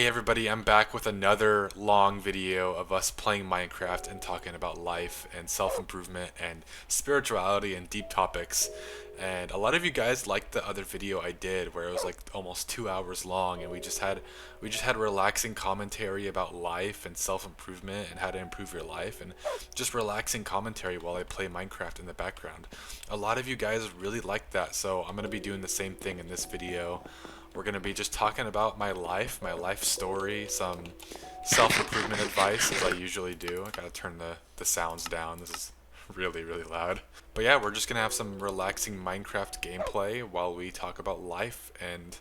Hey everybody, I'm back with another long video of us playing Minecraft and talking about life and self-improvement and spirituality and deep topics. And a lot of you guys liked the other video I did where it was like almost 2 hours long and we just had relaxing commentary about life and self-improvement and how to improve your life and just relaxing commentary while I play Minecraft in the background. A lot of you guys really liked that, so I'm going to be doing the same thing in this video. We're going to be just talking about my life story, some self-improvement advice as I usually do. I gotta turn the sounds down. This is really, really loud. But yeah, we're just going to have some relaxing Minecraft gameplay while we talk about life and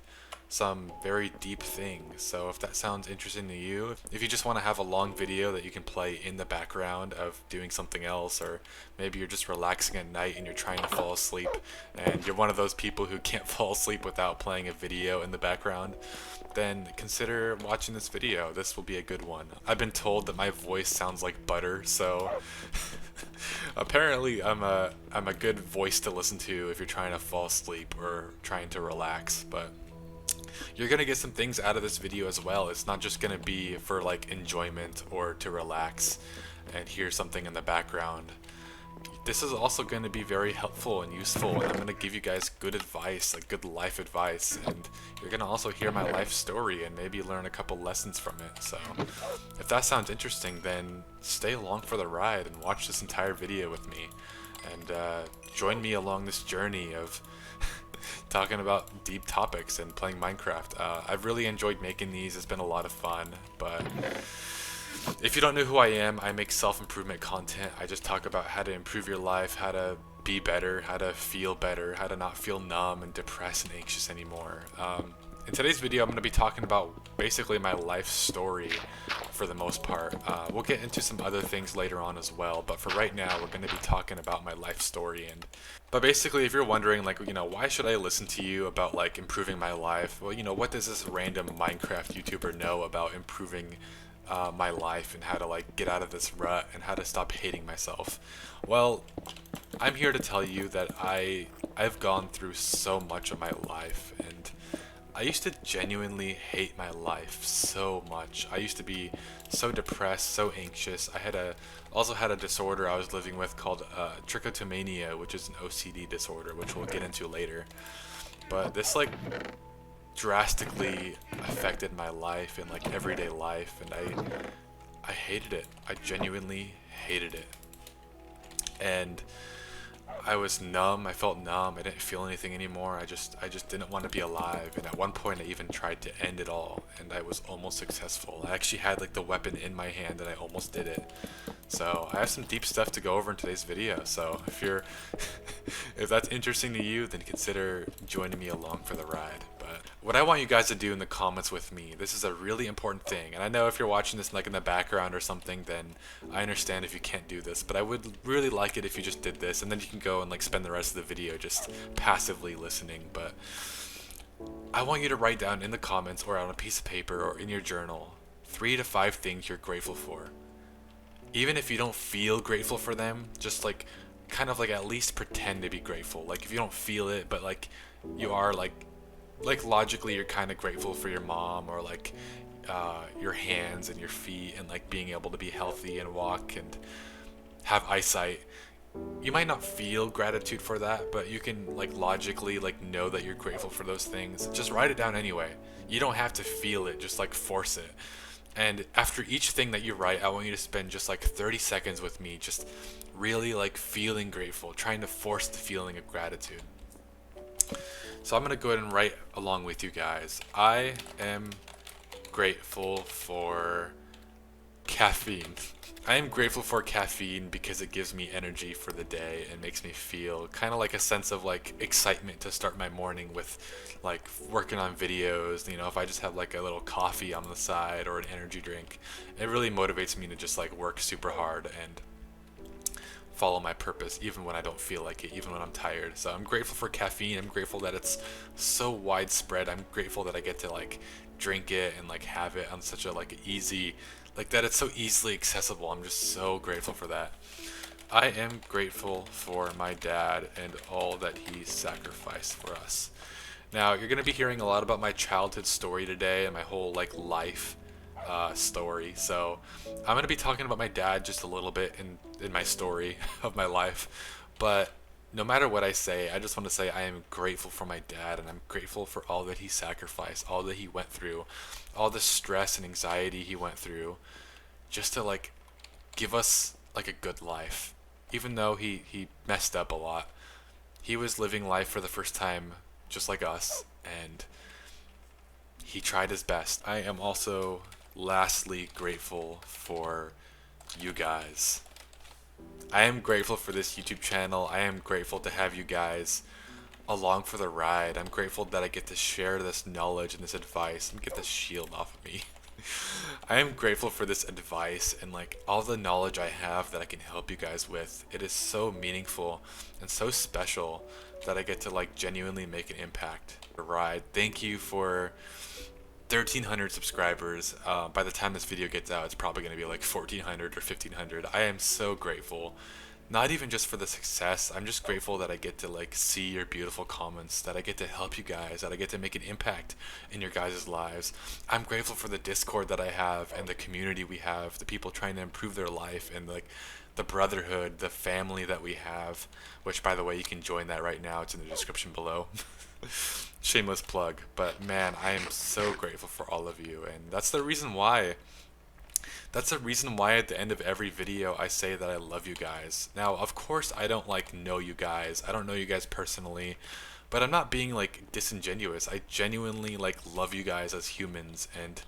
some very deep things. So if that sounds interesting to you, if you just want to have a long video that you can play in the background of doing something else, or maybe you're just relaxing at night and you're trying to fall asleep and you're one of those people who can't fall asleep without playing a video in the background, then consider watching this video. This will be a good one. I've been told that my voice sounds like butter, so apparently I'm a good voice to listen to if you're trying to fall asleep or trying to relax. But you're gonna get some things out of this video as well. It's not just gonna be for like enjoyment or to relax and hear something in the background. This is also going to be very helpful and useful, and I'm going to give you guys good advice, like good life advice, and you're going to also hear my life story and maybe learn a couple lessons from it. So if that sounds interesting, then stay along for the ride and watch this entire video with me and join me along this journey of talking about deep topics and playing Minecraft. I've really enjoyed making these. It's been a lot of fun, but if you don't know who I am, I make self-improvement content. I just talk about how to improve your life, how to be better, how to feel better, how to not feel numb and depressed and anxious anymore. In today's video, I'm going to be talking about basically my life story for the most part. We'll get into some other things later on as well, but for right now, we're going to be talking about my life story. But basically, if you're wondering, like, why should I listen to you about, like, improving my life? Well, what does this random Minecraft YouTuber know about improving my life and how to like get out of this rut and how to stop hating myself? Well, I'm here to tell you that I've gone through so much of my life, and I used to genuinely hate my life so much. I used to be so depressed, so anxious. Also had a disorder I was living with called trichotillomania, which is an OCD disorder, which we'll get into later. But this like drastically affected my life and like everyday life, and I hated it. I genuinely hated it. And I was numb. I felt numb. I didn't feel anything anymore. I just didn't want to be alive. And at one point I even tried to end it all, and I was almost successful. I actually had like the weapon in my hand and I almost did it. So I have some deep stuff to go over in today's video. So if you're if that's interesting to you, then consider joining me along for the ride. But what I want you guys to do in the comments with me, this is a really important thing. And I know if you're watching this like in the background or something, then I understand if you can't do this, but I would really like it if you just did this, and then you can go and like spend the rest of the video just passively listening. But I want you to write down in the comments or on a piece of paper or in your journal 3 to 5 things you're grateful for. Even if you don't feel grateful for them, just like kind of like at least pretend to be grateful. Like if you don't feel it, but like you are like logically you're kind of grateful for your mom, or like your hands and your feet, and like being able to be healthy and walk and have eyesight. You might not feel gratitude for that, but you can like logically like know that you're grateful for those things. Just write it down anyway. You don't have to feel it, just like force it. And after each thing that you write, I want you to spend just like 30 seconds with me, just really like feeling grateful, trying to force the feeling of gratitude. So I'm going to go ahead and write along with you guys. I am grateful for caffeine. I am grateful for caffeine because it gives me energy for the day and makes me feel kind of like a sense of like excitement to start my morning with like working on videos. If I just have like a little coffee on the side or an energy drink, it really motivates me to just like work super hard and follow my purpose even when I don't feel like it, even when I'm tired. So I'm grateful for caffeine. I'm grateful that it's so widespread. I'm grateful that I get to like drink it and like have it on such a like easy, like that it's so easily accessible. I'm just so grateful for that. I am grateful for my dad and all that he sacrificed for us. Now, you're gonna be hearing a lot about my childhood story today and my whole like life story. So, I'm gonna be talking about my dad just a little bit in my story of my life. But no matter what I say, I just want to say I am grateful for my dad, and I'm grateful for all that he sacrificed, all that he went through, all the stress and anxiety he went through, just to like give us like a good life. Even though he messed up a lot, he was living life for the first time just like us, and he tried his best. I am also lastly grateful for you guys. I am grateful for this YouTube channel. I am grateful to have you guys along for the ride. I'm grateful that I get to share this knowledge and this advice and get this shield off of me. I am grateful for this advice and like all the knowledge I have that I can help you guys with. It is so meaningful and so special that I get to like genuinely make an impact. Ride. Thank you for 1,300 subscribers. By the time this video gets out, it's probably going to be like 1,400 or 1,500. I am so grateful. Not even just for the success, I'm just grateful that I get to like see your beautiful comments, that I get to help you guys, that I get to make an impact in your guys' lives. I'm grateful for the Discord that I have and the community we have, the people trying to improve their life, and like the brotherhood, the family that we have, which by the way, you can join that right now. It's in the description below. Shameless plug, but man, I am so grateful for all of you, and that's the reason why at the end of every video I say that I love you guys. Now, of course, I don't like know you guys. I don't know you guys personally, but I'm not being like disingenuous. I genuinely like love you guys as humans, and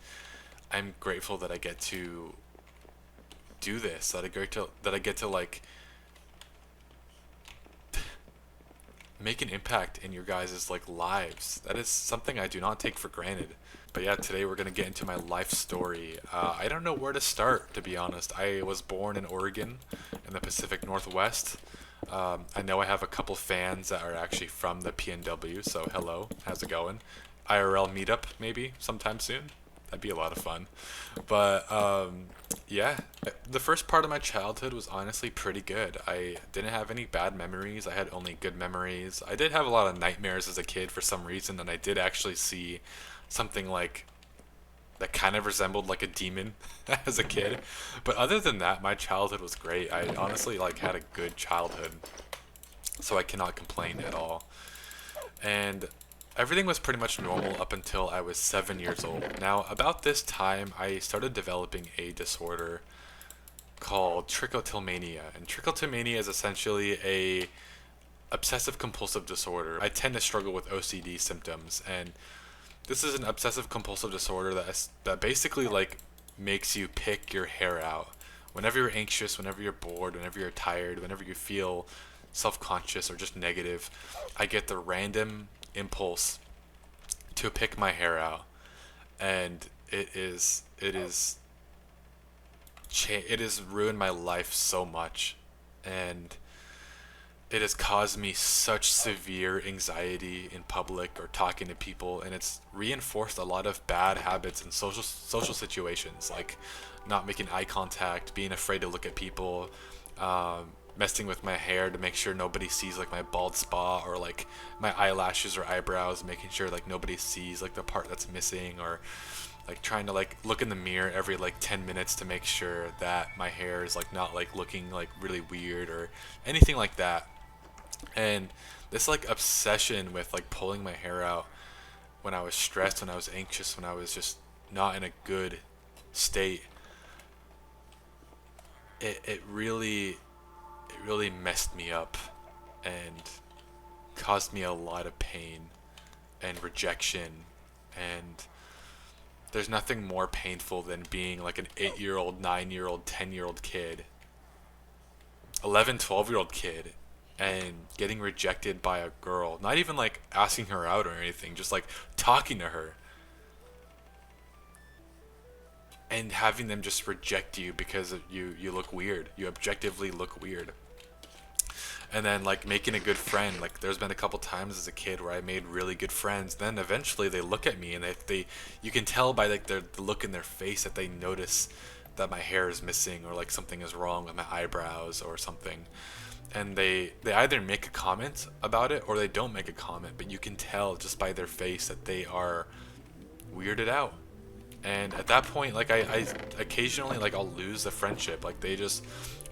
I'm grateful that I get to do this. That I get to like make an impact in your guys' like lives. That is something I do not take for granted. But yeah, today we're gonna get into my life story. I don't know where to start, to be honest. I was born in Oregon, in the Pacific Northwest. I know I have a couple fans that are actually from the PNW, so hello, how's it going? IRL meetup maybe sometime soon. That'd be a lot of fun. But yeah, the first part of my childhood was honestly pretty good. I didn't have any bad memories. I had only good memories. I did have a lot of nightmares as a kid for some reason, and I did actually see something like that kind of resembled like a demon as a kid. But other than that, my childhood was great. I honestly like had a good childhood, so I cannot complain at all. And everything was pretty much normal up until I was 7 years old. Now, about this time, I started developing a disorder called trichotillmania, and trichotillmania is essentially a obsessive compulsive disorder. I tend to struggle with OCD symptoms, and this is an obsessive compulsive disorder that basically like makes you pick your hair out. Whenever you're anxious, whenever you're bored, whenever you're tired, whenever you feel self-conscious or just negative, I get the random impulse to pick my hair out, and it has ruined my life so much, and it has caused me such severe anxiety in public or talking to people, and it's reinforced a lot of bad habits in social situations, like not making eye contact, being afraid to look at people, messing with my hair to make sure nobody sees like my bald spot, or like my eyelashes or eyebrows, making sure like nobody sees like the part that's missing, or like trying to like look in the mirror every like 10 minutes to make sure that my hair is like not like looking like really weird or anything like that. And this like obsession with like pulling my hair out when I was stressed, when I was anxious, when I was just not in a good state, it really messed me up and caused me a lot of pain and rejection. And there's nothing more painful than being like an 8-year-old, 9-year-old, 10-year-old kid, 11, 12-year-old kid, and getting rejected by a girl, not even like asking her out or anything, just like talking to her, and having them just reject you because you look weird, you objectively look weird. And then like making a good friend, like there's been a couple times as a kid where I made really good friends, then eventually they look at me and they you can tell by like the look in their face that they notice that my hair is missing, or like something is wrong with my eyebrows or something. and they either make a comment about it or they don't make a comment, but you can tell just by their face that they are weirded out. And at that point, like I occasionally, like, I'll lose the friendship. Like they just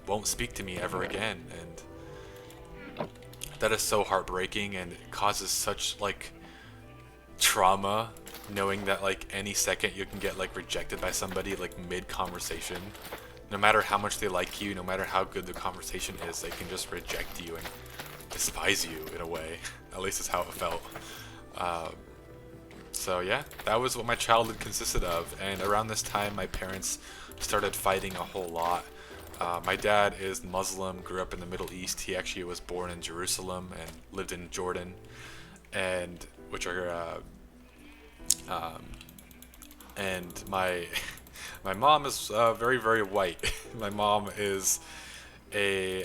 won't speak to me ever again, and that is so heartbreaking, and it causes such like trauma knowing that like any second you can get like rejected by somebody like mid conversation. No matter how much they like you, no matter how good the conversation is, they can just reject you and despise you in a way. At least it's how it felt. So yeah, that was what my childhood consisted of. And around this time, my parents started fighting a whole lot. My dad is Muslim, grew up in the Middle East. He actually was born in Jerusalem and lived in Jordan, and which are and my my mom is very, very white. My mom is a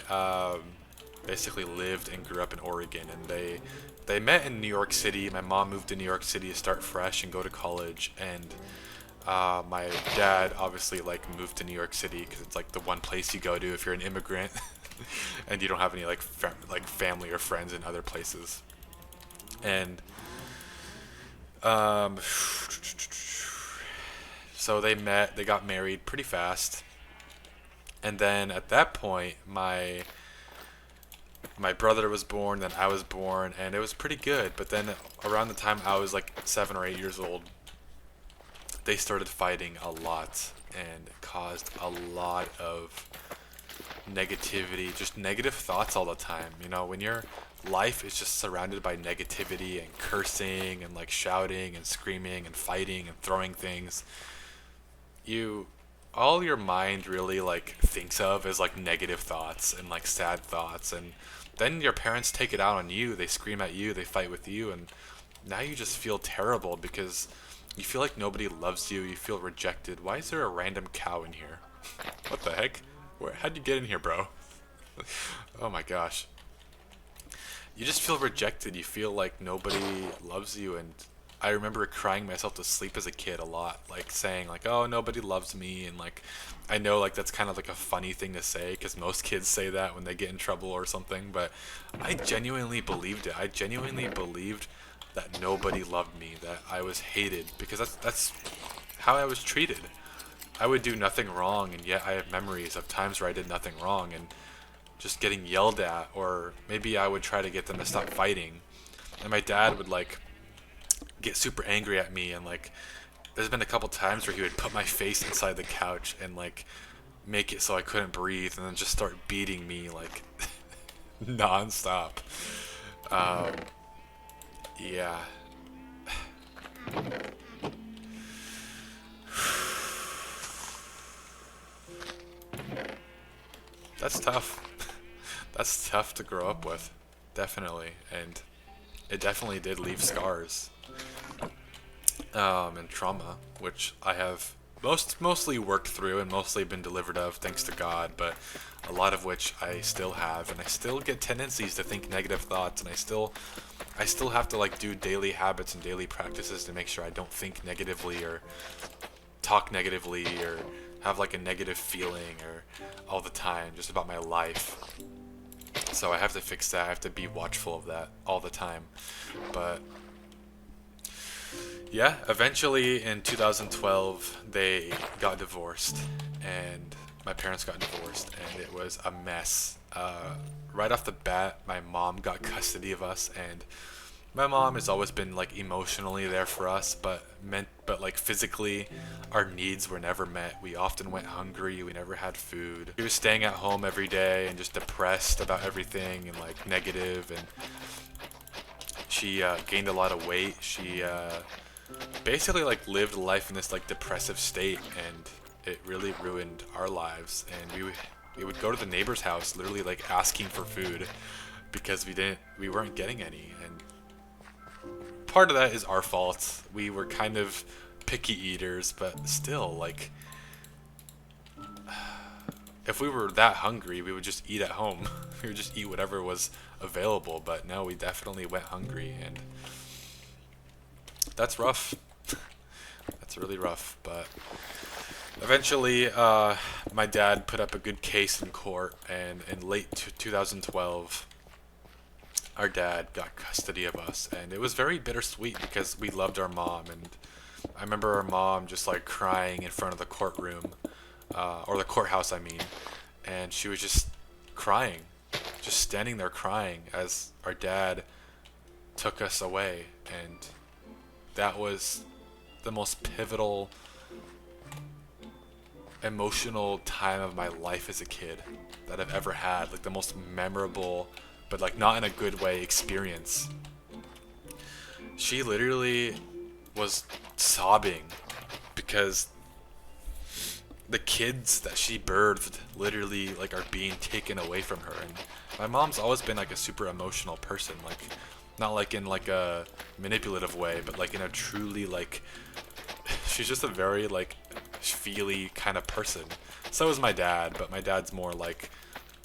basically lived and grew up in Oregon, and they met in New York City. My mom moved to New York City to start fresh and go to college, and my dad obviously like moved to New York City because it's like the one place you go to if you're an immigrant, and you don't have any like family or friends in other places. And so they met, they got married pretty fast, and then at that point, my brother was born, then I was born, and it was pretty good. But then around the time I was like 7 or 8 years old, they started fighting a lot, and it caused a lot of negativity, just negative thoughts all the time. You know, when your life is just surrounded by negativity and cursing and like shouting and screaming and fighting and throwing things, you all your mind really like thinks of is like negative thoughts and like sad thoughts, and then your parents take it out on you. They scream at you, they fight with you, and now you just feel terrible because you feel like nobody loves you. You feel rejected. Why is there a random cow in here? What the heck? How'd you get in here, bro? Oh my gosh. You just feel rejected. You feel like nobody loves you, and I remember crying myself to sleep as a kid a lot, like saying like, "Oh, nobody loves me," and like, I know like that's kind of like a funny thing to say because most kids say that when they get in trouble or something, but I genuinely believed it. I genuinely believed that nobody loved me, that I was hated, because that's how I was treated. I would do nothing wrong, and yet I have memories of times where I did nothing wrong and just getting yelled at, or maybe I would try to get them to stop fighting, and my dad would like get super angry at me, and like there's been a couple times where he would put my face inside the couch and like make it so I couldn't breathe, and then just start beating me like non-stop. Yeah. That's tough. That's tough to grow up with, definitely, and it definitely did leave scars, and trauma, which I have mostly worked through and mostly been delivered of, thanks to God, but a lot of which I still have, and I still get tendencies to think negative thoughts, and I still have to like do daily habits and daily practices to make sure I don't think negatively or talk negatively or have like a negative feeling or all the time just about my life. So I have to fix that. I have to be watchful of that all the time. But yeah, eventually in 2012 they got divorced, and my parents got divorced, and it was a mess. Right off the bat, my mom got custody of us, and my mom has always been like emotionally there for us, but like physically, our needs were never met. We often went hungry. We never had food. She was staying at home every day and just depressed about everything and like negative, and she gained a lot of weight. She basically like lived life in this like depressive state, and it really ruined our lives. And we would go to the neighbor's house literally like asking for food because we weren't getting any, and part of that is our fault. We were kind of picky eaters, but still, like, if we were that hungry, we would just eat at home. We would just eat whatever was available, but no, we definitely went hungry, and that's rough. That's really rough, but eventually, my dad put up a good case in court, and in late 2012, our dad got custody of us, and it was very bittersweet because we loved our mom, and I remember our mom just like crying in front of the courtroom, or the courthouse, I mean, and she was just crying, just standing there crying as our dad took us away, and that was the most pivotal, emotional time of my life as a kid that I've ever had. Like the most memorable, but like not in a good way, experience. She literally was sobbing because the kids that she birthed literally like are being taken away from her. And my mom's always been like a super emotional person, like not like in like a manipulative way, but like in a truly like she's just a very like feely kind of person. So is my dad, but my dad's more like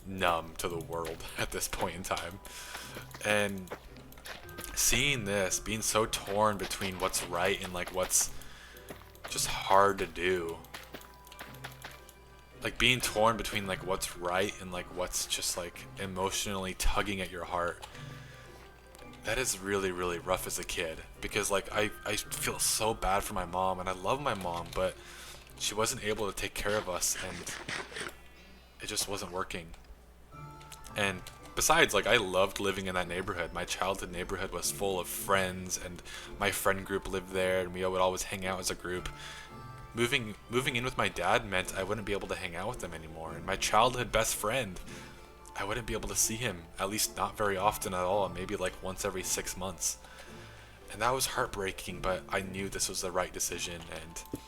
numb to the world at this point in time. And seeing this, being so torn between what's right and like what's just hard to do, like being torn between like what's right and like what's just like emotionally tugging at your heart, that is really, really rough as a kid. Because like I feel so bad for my mom, and I love my mom, but she wasn't able to take care of us, and it just wasn't working. And besides, like, I loved living in that neighborhood. My childhood neighborhood was full of friends, and my friend group lived there, and we would always hang out as a group. Moving in with my dad meant I wouldn't be able to hang out with them anymore. And my childhood best friend, I wouldn't be able to see him, at least not very often at all, maybe like once every 6 months. And that was heartbreaking, but I knew this was the right decision. And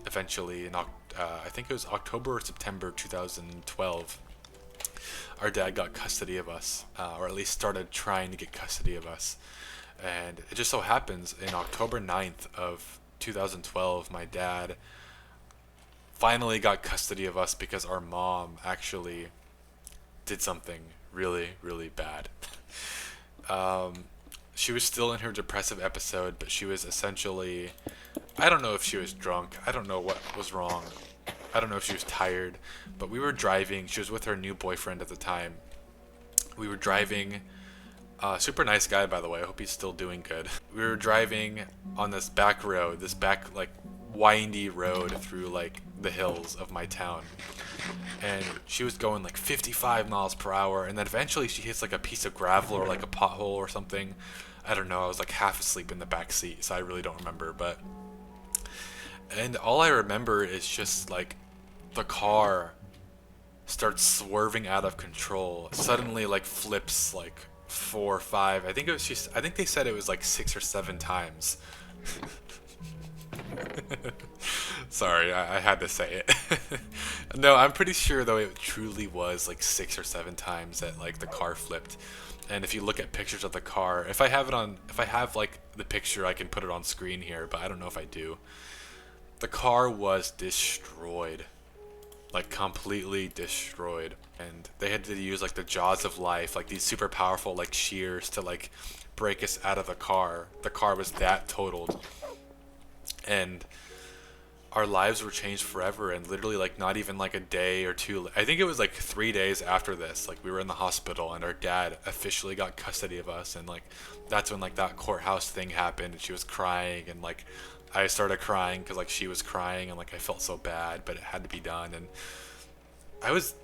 eventually, I think it was October or September 2012, our dad got custody of us, or at least started trying to get custody of us. And it just so happens in October 9th of 2012, my dad finally got custody of us because our mom actually did something really, really bad. She was still in her depressive episode, but she was essentially, I don't know if she was drunk. I don't know what was wrong. I don't know if she was tired, but we were driving. She was with her new boyfriend at the time. We were driving. Super nice guy, by the way. I hope he's still doing good. We were driving on this back road, this back like windy road through like the hills of my town. And she was going like 55 miles per hour, and then eventually she hits like a piece of gravel or like a pothole or something. I don't know. I was like half asleep in the back seat, so I really don't remember. And all I remember is just like the car starts swerving out of control. Suddenly like flips like 4 or 5. I think it was I think they said it was like 6 or 7 times. Sorry, I had to say it. No, I'm pretty sure though it truly was like 6 or 7 times that like the car flipped. And if you look at pictures of the car, if I have like the picture, I can put it on screen here, but I don't know if I do. The car was destroyed, like completely destroyed. And they had to use like the jaws of life, like these super powerful like shears to like break us out of the car. The car was that totaled. And our lives were changed forever, and literally like not even like a day or two, I think it was like 3 days after this, like we were in the hospital and our dad officially got custody of us. And like that's when like that courthouse thing happened, and she was crying, and like I started crying because like she was crying, and like I felt so bad, but it had to be done. And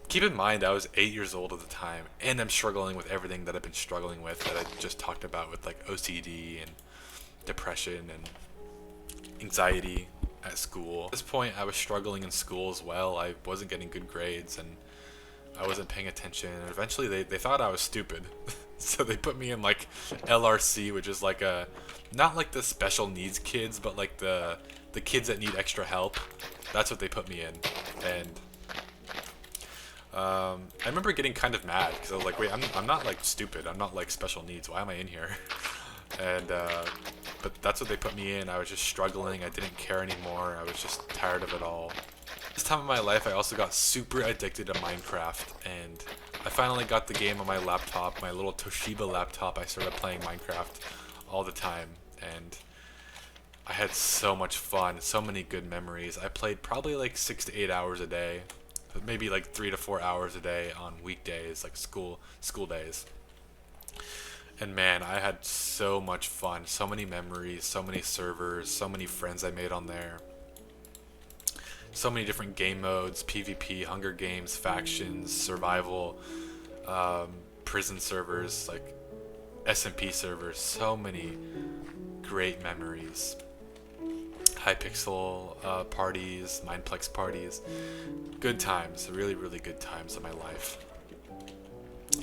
keep in mind, I was 8 years old at the time, and I'm struggling with everything that I've been struggling with that I just talked about, with like OCD and depression and anxiety at school. At this point, I was struggling in school as well. I wasn't getting good grades, and I wasn't paying attention. And eventually, they thought I was stupid. So they put me in like LRC, which is like not like the special needs kids, but like the kids that need extra help. That's what they put me in. And I remember getting kind of mad because I was like, wait, I'm not like stupid. I'm not like special needs. Why am I in here? And but that's what they put me in. I was just struggling. I didn't care anymore. I was just tired of it all. This time of my life, I also got super addicted to Minecraft, and I finally got the game on my laptop, my little Toshiba laptop. I started playing Minecraft all the time, and I had so much fun, so many good memories. I played probably like 6 to 8 hours a day. maybe like 3 to 4 hours a day on weekdays, like school days. And man, I had so much fun, so many memories, so many servers, so many friends I made on there, so many different game modes: PvP, Hunger Games, factions, survival, um, prison servers, like SMP servers. So many great memories. Hypixel parties, Mindplex parties. Good times, really, really good times in my life.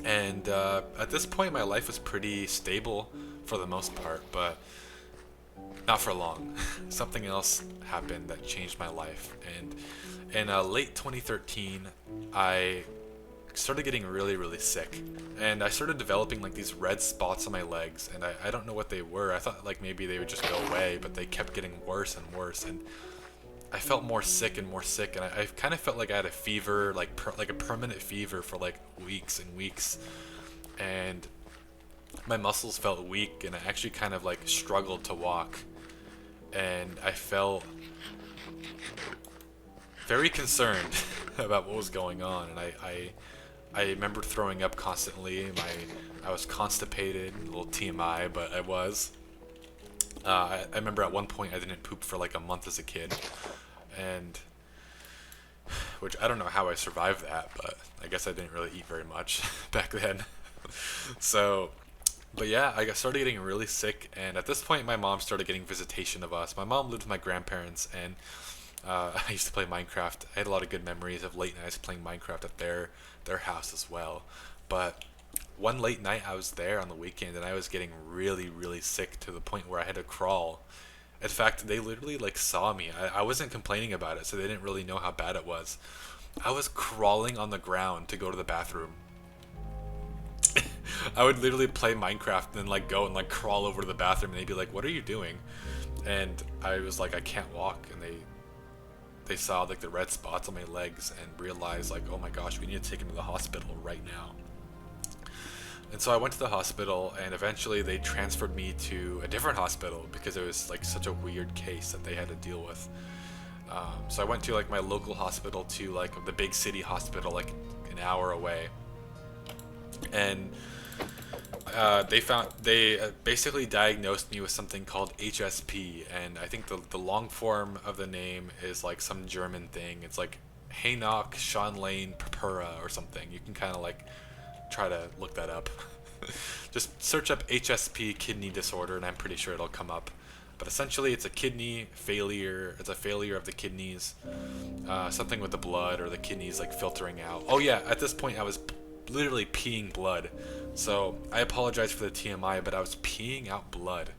And at this point, my life was pretty stable for the most part, but not for long. Something else happened that changed my life. And in late 2013, I started getting really, really sick. And I started developing like these red spots on my legs, and I don't know what they were. I thought like maybe they would just go away, but they kept getting worse and worse. And I felt more sick and more sick, and I kind of felt like I had a fever, like a permanent fever for like weeks and weeks. And my muscles felt weak, and I actually kind of like struggled to walk. And I felt very concerned about what was going on, and I remember throwing up constantly. I was constipated, a little TMI, but I was. I remember at one point I didn't poop for like a month as a kid, and which I don't know how I survived that, but I guess I didn't really eat very much back then. So, but yeah, I started getting really sick, and at this point my mom started getting visitation of us. My mom lived with my grandparents, and I used to play Minecraft. I had a lot of good memories of late nights playing Minecraft at their house as well. But one late night I was there on the weekend, and I was getting really, really sick to the point where I had to crawl. In fact, they literally like saw me. I wasn't complaining about it, so they didn't really know how bad it was. I was crawling on the ground to go to the bathroom. I would literally play Minecraft and then like go and like crawl over to the bathroom, and they'd be like, "What are you doing?" And I was like, "I can't walk," and they saw like the red spots on my legs and realized like, "Oh my gosh, we need to take him to the hospital right now." And so I went to the hospital, and eventually they transferred me to a different hospital because it was like such a weird case that they had to deal with. So I went to like my local hospital to like the big city hospital like an hour away, and they basically diagnosed me with something called HSP, and I think the long form of the name is like some German thing. It's like Haynock Schonlein Purpura or something. You can kind of like try to look that up. Just search up HSP kidney disorder, and I'm pretty sure it'll come up. But essentially, it's a kidney failure. It's a failure of the kidneys, something with the blood or the kidneys like filtering out. Oh yeah, at this point I was literally peeing blood. So I apologize for the TMI, but I was peeing out blood.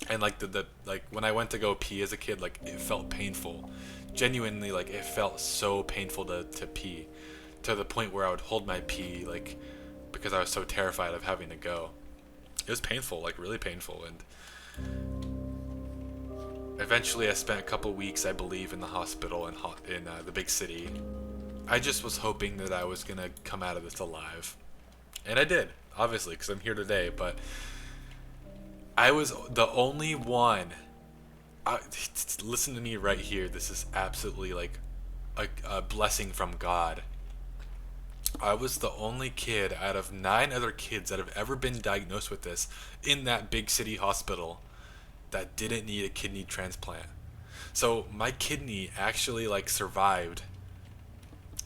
And like the like when I went to go pee as a kid, like it felt painful. Genuinely, like it felt so painful to pee, to the point where I would hold my pee like because I was so terrified of having to go. It was painful, like really painful, and eventually I spent a couple weeks, I believe, in the hospital in the big city. I just was hoping that I was gonna come out of this alive, and I did, obviously, because I'm here today. But I was the only one. Listen to me right here. This is absolutely like a blessing from God. I was the only kid out of 9 other kids that have ever been diagnosed with this in that big city hospital that didn't need a kidney transplant. So my kidney actually like survived.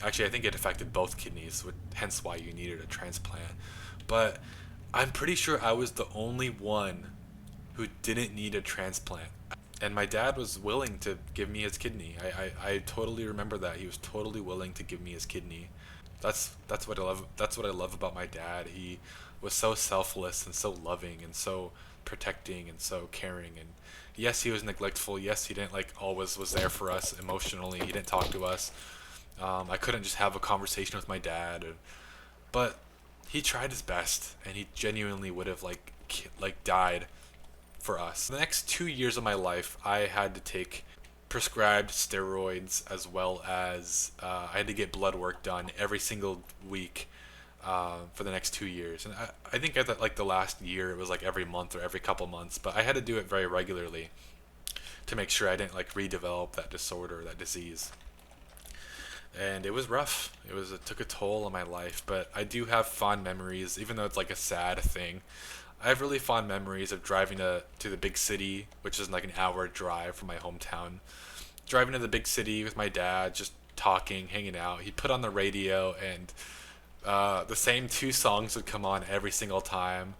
Actually, I think it affected both kidneys, hence why you needed a transplant. But I'm pretty sure I was the only one who didn't need a transplant. And my dad was willing to give me his kidney. I totally remember that. He was totally willing to give me his kidney. That's what I love. That's what I love about my dad. He was so selfless and so loving and so protecting and so caring. And yes, he was neglectful. Yes, he didn't like always was there for us emotionally. He didn't talk to us. I couldn't just have a conversation with my dad, but he tried his best, and he genuinely would have like died for us. The next 2 years of my life, I had to take prescribed steroids, as well as I had to get blood work done every single week for the next 2 years. And I think at like the last year, it was like every month or every couple months, but I had to do it very regularly to make sure I didn't like redevelop that disorder, that disease. and it was rough. It took a toll on my life, but I do have fond memories, even though it's like a sad thing. I have really fond memories of driving to the big city, which is like an hour drive from my hometown. Driving to the big city with my dad, just talking, hanging out. He'd put on the radio, and the same two songs would come on every single time.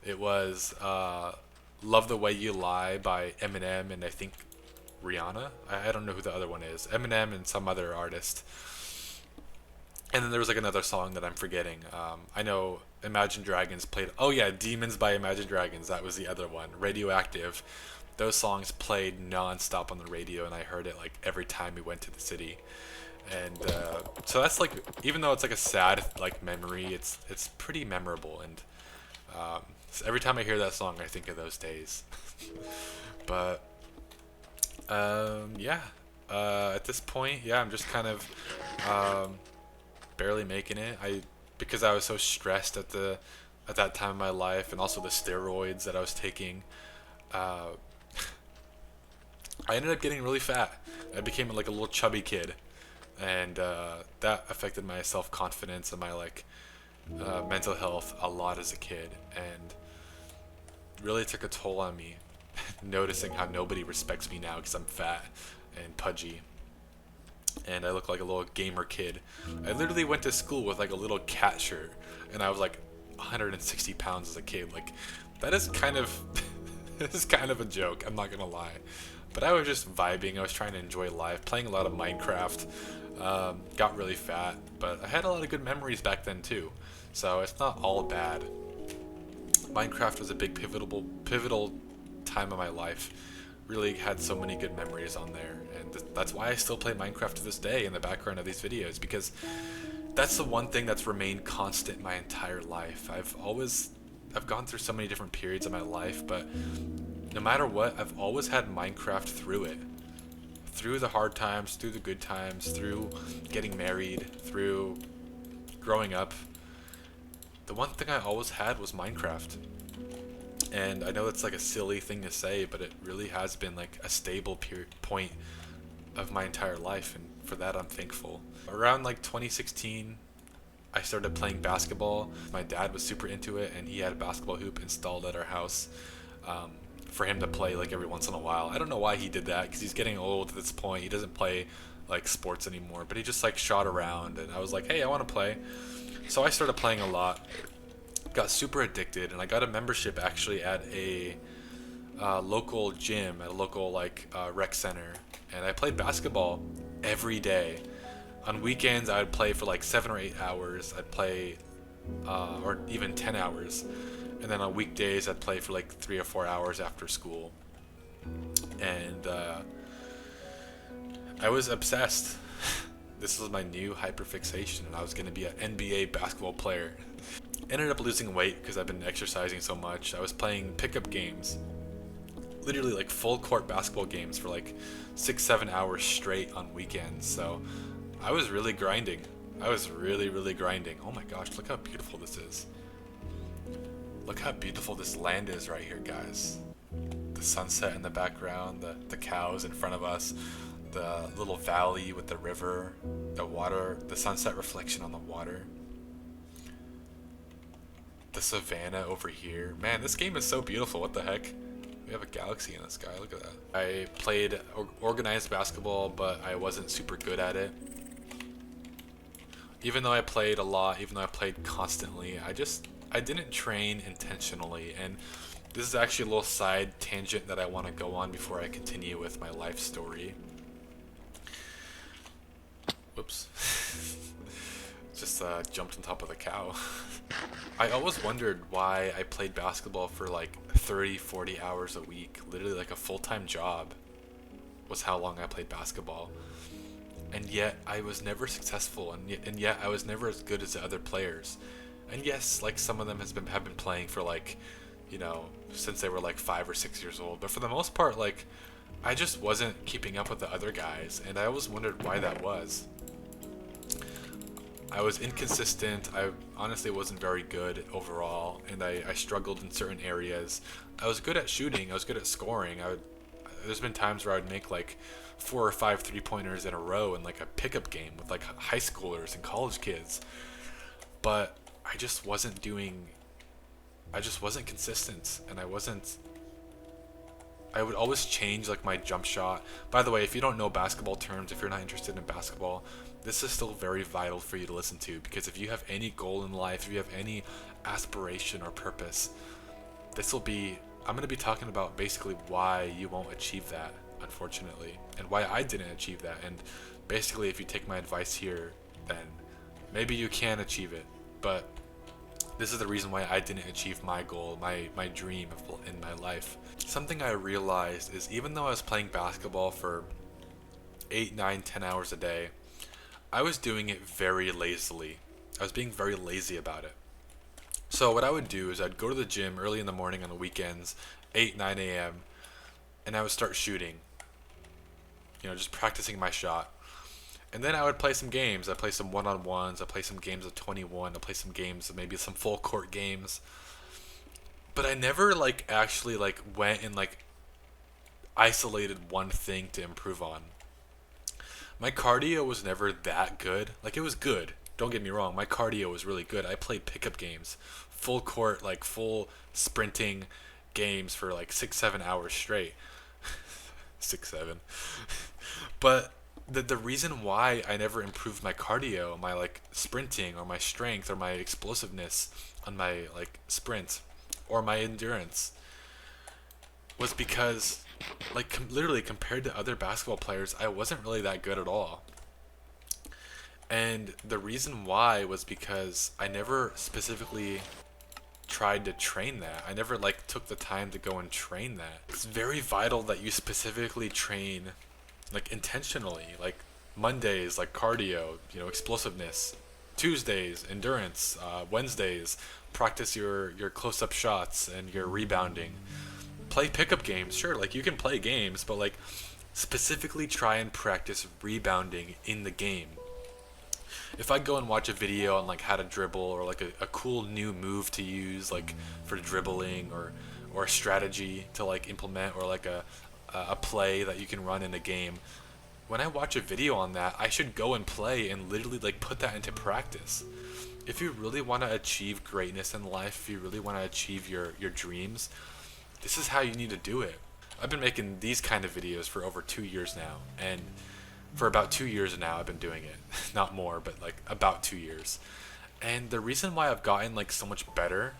It was "Love the Way You Lie" by Eminem and I think Rihanna. I don't know who the other one is. Eminem and some other artist. And then there was like another song that I'm forgetting. I know Imagine Dragons played. Oh yeah, Demons by Imagine Dragons. That was the other one. Radioactive. Those songs played non-stop on the radio, and I heard it like every time we went to the city. And so that's like, even though it's like a sad like memory, it's pretty memorable. And so every time I hear that song, I think of those days. But yeah. At this point, yeah, I'm just kind of barely making it. Because I was so stressed at that time in my life, and also the steroids that I was taking. Uh, I ended up getting really fat. I became like a little chubby kid, and that affected my self confidence and my like mental health a lot as a kid, and really took a toll on me. Noticing how nobody respects me now because I'm fat and pudgy and I look like a little gamer kid. I literally went to school with like a little cat shirt, and I was like 160 pounds as a kid. Like, that is kind of this is kind of a joke. I'm not gonna lie, but I was just vibing. I was trying to enjoy life, playing a lot of Minecraft. Got really fat, but I had a lot of good memories back then too. So it's not all bad. Minecraft was a big pivotal time of my life. Really had so many good memories on there, and that's why I still play Minecraft to this day in the background of these videos, because that's the one thing that's remained constant my entire life. I've gone through so many different periods of my life, but no matter what, I've always had Minecraft through it. Through the hard times, through the good times, through getting married, through growing up. The one thing I always had was Minecraft. And I know that's like a silly thing to say, but it really has been like a stable point of my entire life, and for that I'm thankful. Around like 2016, I started playing basketball. My dad was super into it, and he had a basketball hoop installed at our house for him to play like every once in a while. I don't know why he did that, because he's getting old at this point. He doesn't play like sports anymore, but he just like shot around, and I was like, hey, I want to play. So I started playing a lot. Got super addicted, and I got a membership actually at a local gym, at a local like rec center, and I played basketball every day. On weekends I would play for like 7 or 8 hours. I'd play or even 10 hours, and then on weekdays I'd play for like 3 or 4 hours after school. And I was obsessed. This was my new hyperfixation, and I was going to be an NBA basketball player. Ended up losing weight because I've been exercising so much. I was playing pickup games, literally like full court basketball games for like 6-7 hours straight on weekends. So I was really grinding. I was really grinding. Oh my gosh, look how beautiful this is. Look how beautiful this land is right here, guys. The sunset in the background, the cows in front of us, the little valley with the river, the water, the sunset reflection on the water. The savannah over here. Man, this game is so beautiful. What the heck? We have a galaxy in the sky. Look at that. I played organized basketball, but I wasn't super good at it. Even though I played a lot, even though I played constantly, I didn't train intentionally. And this is actually a little side tangent that I want to go on before I continue with my life story. Whoops. Just jumped on top of the cow. I always wondered why I played basketball for like 30-40 hours a week. Literally like a full-time job was how long I played basketball. And yet I was never successful, and yet I was never as good as the other players. And yes, like some of them have been playing for like, you know, since they were like 5 or 6 years old. But for the most part, like, I just wasn't keeping up with the other guys, and I always wondered why that was. I was inconsistent. I honestly wasn't very good overall, and I struggled in certain areas. I was good at shooting. I was good at scoring. there's been times where I'd make like 4 or 5 3-pointers in a row in like a pickup game with like high schoolers and college kids. But I just wasn't consistent, and I would always change like my jump shot. By the way, if you don't know basketball terms, if you're not interested in basketball, this is still very vital for you to listen to, because if you have any goal in life, if you have any aspiration or purpose, I'm going to be talking about basically why you won't achieve that, unfortunately, and why I didn't achieve that. And basically, if you take my advice here, then maybe you can achieve it. But this is the reason why I didn't achieve my goal, my dream in my life. Something I realized is, even though I was playing basketball for 8, 9, 10 hours a day, I was doing it very lazily. I was being very lazy about it. So what I would do is I'd go to the gym early in the morning on the weekends, 8, 9 a.m., and I would start shooting. Just practicing my shot. And then I would play some games. I'd play some one-on-ones. I'd play some games of 21. I'd play some games, maybe some full court games. But I never actually went and isolated one thing to improve on. My cardio was never that good. It was good. Don't get me wrong. My cardio was really good. I played pickup games, full court, full sprinting games for 6-7 hours straight. 6-7. But the reason why I never improved my cardio, my sprinting, or my strength, or my explosiveness on my sprint, or my endurance, was because literally compared to other basketball players, I wasn't really that good at all. And the reason why was because I never specifically tried to train that. I never took the time to go and train that. It's very vital that you specifically train intentionally. Mondays, cardio, explosiveness. Tuesdays, endurance. Wednesdays, practice your close-up shots and your rebounding. Play pickup games, sure, you can play games, but specifically try and practice rebounding in the game. If I go and watch a video on how to dribble, or a cool new move to use for dribbling, or a strategy to implement, or a play that you can run in a game, when I watch a video on that, I should go and play and literally put that into practice. If you really want to achieve greatness in life, if you really want to achieve your dreams, this is how you need to do it. I've been making these kind of videos for over 2 years now, and for about 2 years now I've been doing it. Not more, but about 2 years. And the reason why I've gotten so much better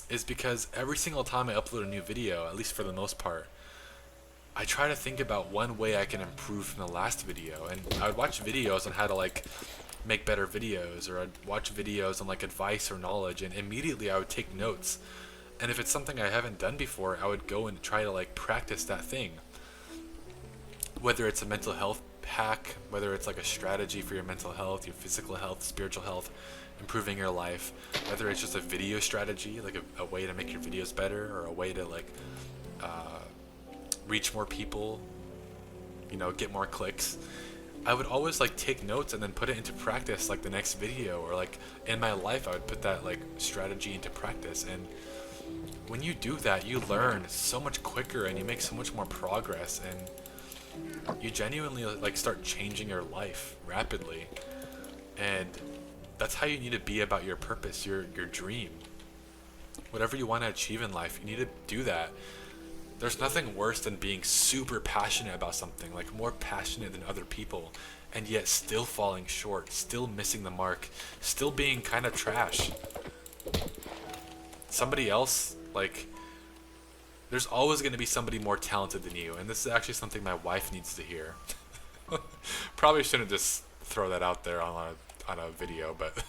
is because every single time I upload a new video, at least for the most part, I try to think about one way I can improve from the last video. And I would watch videos on how to make better videos, or I'd watch videos on advice or knowledge, and immediately I would take notes. And if it's something I haven't done before, I would go and try to practice that thing. Whether it's a mental health hack, whether it's a strategy for your mental health, your physical health, spiritual health, improving your life, whether it's just a video strategy, a way to make your videos better, or a way to reach more people, get more clicks. I would always take notes and then put it into practice the next video, or in my life I would put that strategy into practice. And when you do that, you learn so much quicker, and you make so much more progress, and you genuinely start changing your life rapidly. And that's how you need to be about your purpose, your dream. Whatever you want to achieve in life, you need to do that. There's nothing worse than being super passionate about something, more passionate than other people, and yet still falling short, still missing the mark, still being kind of trash. Somebody else, there's always going to be somebody more talented than you, and this is actually something my wife needs to hear. Probably shouldn't just throw that out there on a video, but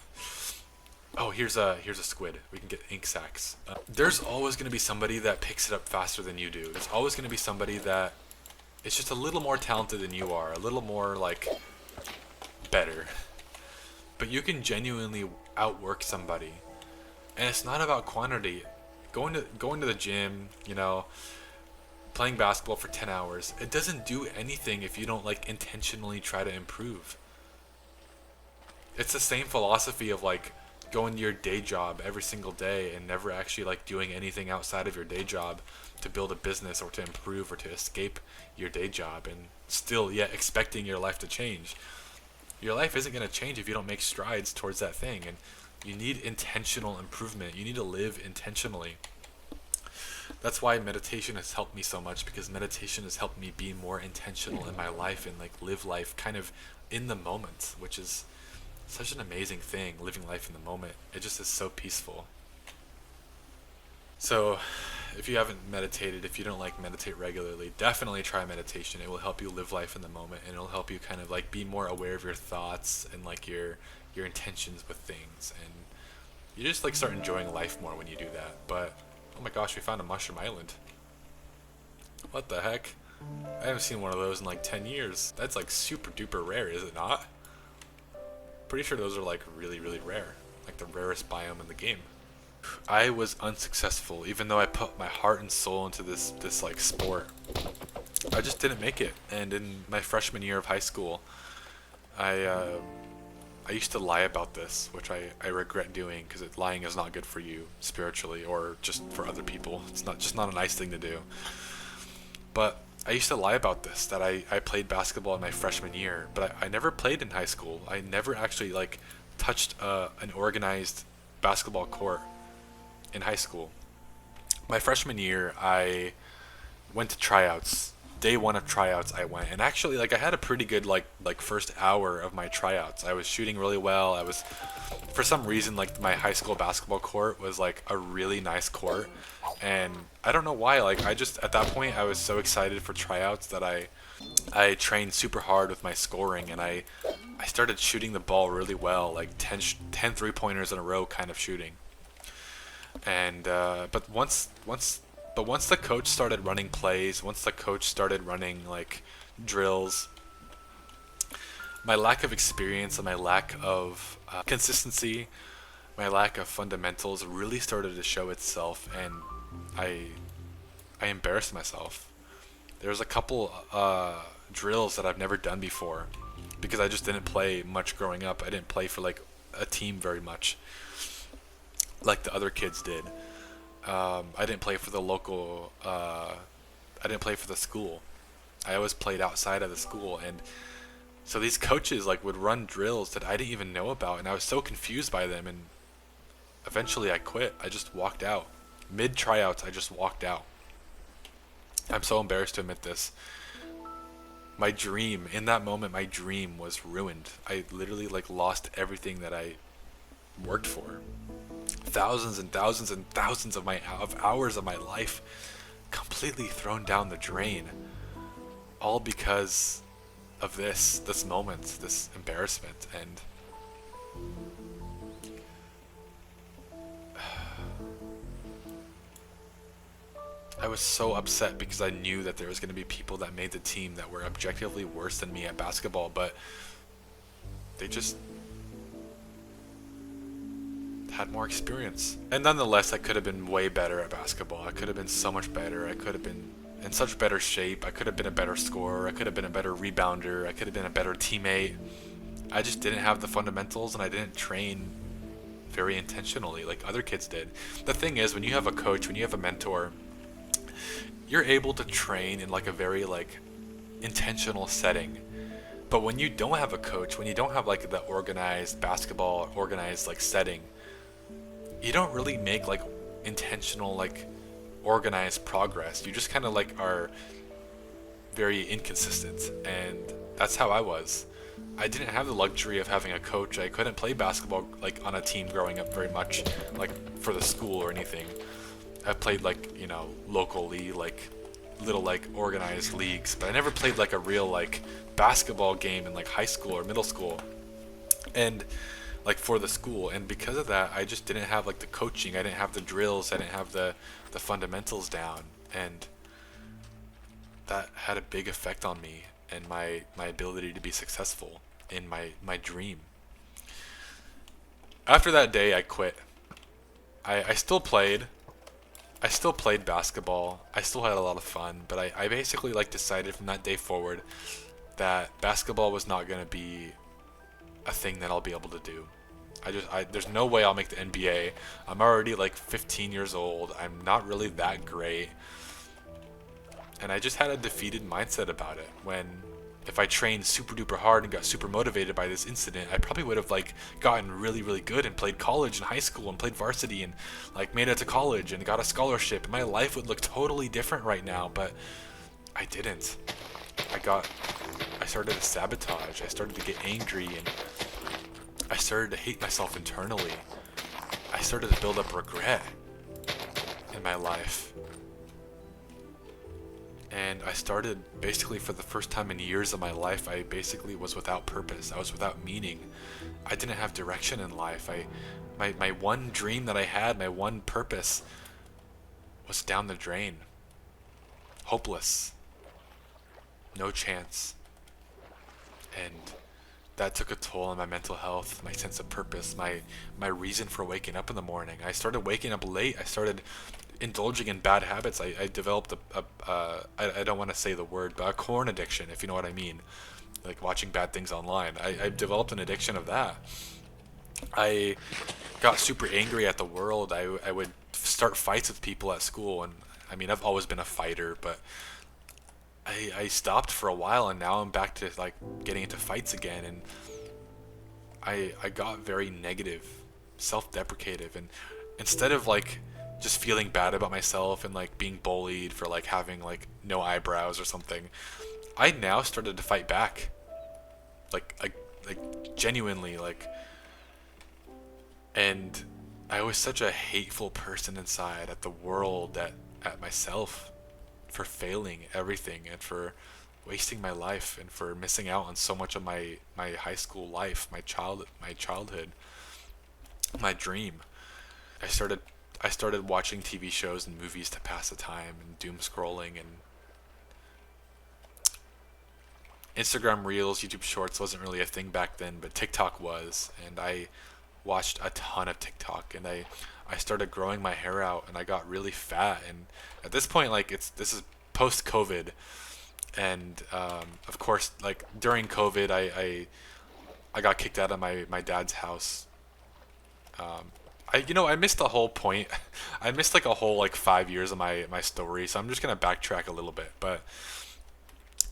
oh, here's a squid. We can get ink sacs. There's always going to be somebody that picks it up faster than you do. There's always going to be somebody that is just a little more talented than you are, a little more better. But you can genuinely outwork somebody, and it's not about quantity. Going to the gym, playing basketball for 10 hours, it doesn't do anything if you don't intentionally try to improve. It's the same philosophy of going to your day job every single day and never actually like doing anything outside of your day job to build a business or to improve or to escape your day job, and still yet expecting your life to change. Your life isn't going to change if you don't make strides towards that thing, and you need intentional improvement. You need to live intentionally. That's why meditation has helped me so much, because meditation has helped me be more intentional in my life and like live life kind of in the moment, which is such an amazing thing. Living life in the moment, it just is so peaceful. So if you haven't meditated, if you don't like meditate regularly, definitely try meditation. It will help you live life in the moment, and it'll help you kind of like be more aware of your thoughts and like your intentions with things, and you just like start enjoying life more when you do that. But oh my gosh, we found a mushroom island. What the heck? I haven't seen one of those in like 10 years. That's like super duper rare, is it not? Pretty sure those are like really, really rare. Like the rarest biome in the game. I was unsuccessful, even though I put my heart and soul into this like sport. I just didn't make it. And in my freshman year of high school, I used to lie about this, which I regret doing, because lying is not good for you spiritually or just for other people. It's not a nice thing to do. But I used to lie about this, that I played basketball in my freshman year, but I never played in high school. I never actually like touched an organized basketball court in high school. My freshman year, I went to tryouts. Day one of tryouts, I went, and actually like I had a pretty good like first hour of my tryouts. I was shooting really well. I was, for some reason, like my high school basketball court was like a really nice court, and I don't know why, like I just, at that point I was so excited for tryouts that I trained super hard with my scoring, and I started shooting the ball really well, like 10 3-pointers in a row kind of shooting. And but once the coach started running plays, once the coach started running like drills, my lack of experience and my lack of consistency, my lack of fundamentals really started to show itself, and I embarrassed myself. There was a couple drills that I've never done before, because I just didn't play much growing up. I didn't play for like a team very much, like the other kids did. I didn't play for the local, I didn't play for the school. I always played outside of the school, and so these coaches like would run drills that I didn't even know about, and I was so confused by them, and eventually I quit. I just walked out. Mid tryouts, I just walked out. I'm so embarrassed to admit this. My dream, in that moment, my dream was ruined. I literally like lost everything that I worked for. Thousands and thousands and thousands of hours of my life completely thrown down the drain, all because of this moment, this embarrassment. And I was so upset, because I knew that there was going to be people that made the team that were objectively worse than me at basketball, but they just had more experience. And nonetheless, I could have been way better at basketball. I could have been so much better. I could have been in such better shape. I could have been a better scorer. I could have been a better rebounder. I could have been a better teammate. I just didn't have the fundamentals, and I didn't train very intentionally like other kids did. The thing is, when you have a coach, when you have a mentor, you're able to train in like a very like intentional setting. But when you don't have a coach, when you don't have like the organized basketball, organized like setting, you don't really make like intentional like organized progress. You just kind of like are very inconsistent, and that's how I was. I didn't have the luxury of having a coach. I couldn't play basketball like on a team growing up very much, like for the school or anything. I played like, you know, locally, like little like organized leagues, but I never played like a real like basketball game in like high school or middle school, and like for the school. And because of that, I just didn't have like the coaching. I didn't have the drills. I didn't have the fundamentals down, and that had a big effect on me and my ability to be successful in my dream. After that day, I quit. I still played. I still played basketball. I still had a lot of fun, but I basically like decided from that day forward that basketball was not going to be a thing that I'll be able to do. There's no way I'll make the NBA. I'm already like 15 years old. I'm not really that great. And I just had a defeated mindset about it. When if I trained super duper hard and got super motivated by this incident, I probably would have like gotten really really good and played college and high school and played varsity and like made it to college and got a scholarship. And my life would look totally different right now, but I didn't. I started to sabotage. I started to get angry and I started to hate myself internally. I started to build up regret in my life. And I started basically for the first time in years of my life, I basically was without purpose. I was without meaning. I didn't have direction in life. My one dream that I had, my one purpose was down the drain. Hopeless. No chance. And that took a toll on my mental health, my sense of purpose, my reason for waking up in the morning. I started waking up late. I started indulging in bad habits. I developed I don't want to say the word, but a corn addiction, if you know what I mean. Like watching bad things online. I developed an addiction of that. I got super angry at the world. I would start fights with people at school, and I mean, I've always been a fighter, but I stopped for a while, and now I'm back to like getting into fights again, and I got very negative, self-deprecative, and instead of like just feeling bad about myself and like being bullied for like having like no eyebrows or something, I now started to fight back, like genuinely, like. And I was such a hateful person inside at the world, at myself, for failing everything and for wasting my life and for missing out on so much of my high school life, my childhood, my dream. I started I started watching TV shows and movies to pass the time and doom scrolling, and Instagram Reels, YouTube Shorts wasn't really a thing back then, but TikTok was, and I watched a ton of TikTok, and I started growing my hair out, and I got really fat, and at this point, like, this is post COVID, and of course, like, during COVID, I got kicked out of my dad's house. I missed the whole point. I missed like a whole like 5 years of my story, so I'm just gonna backtrack a little bit. But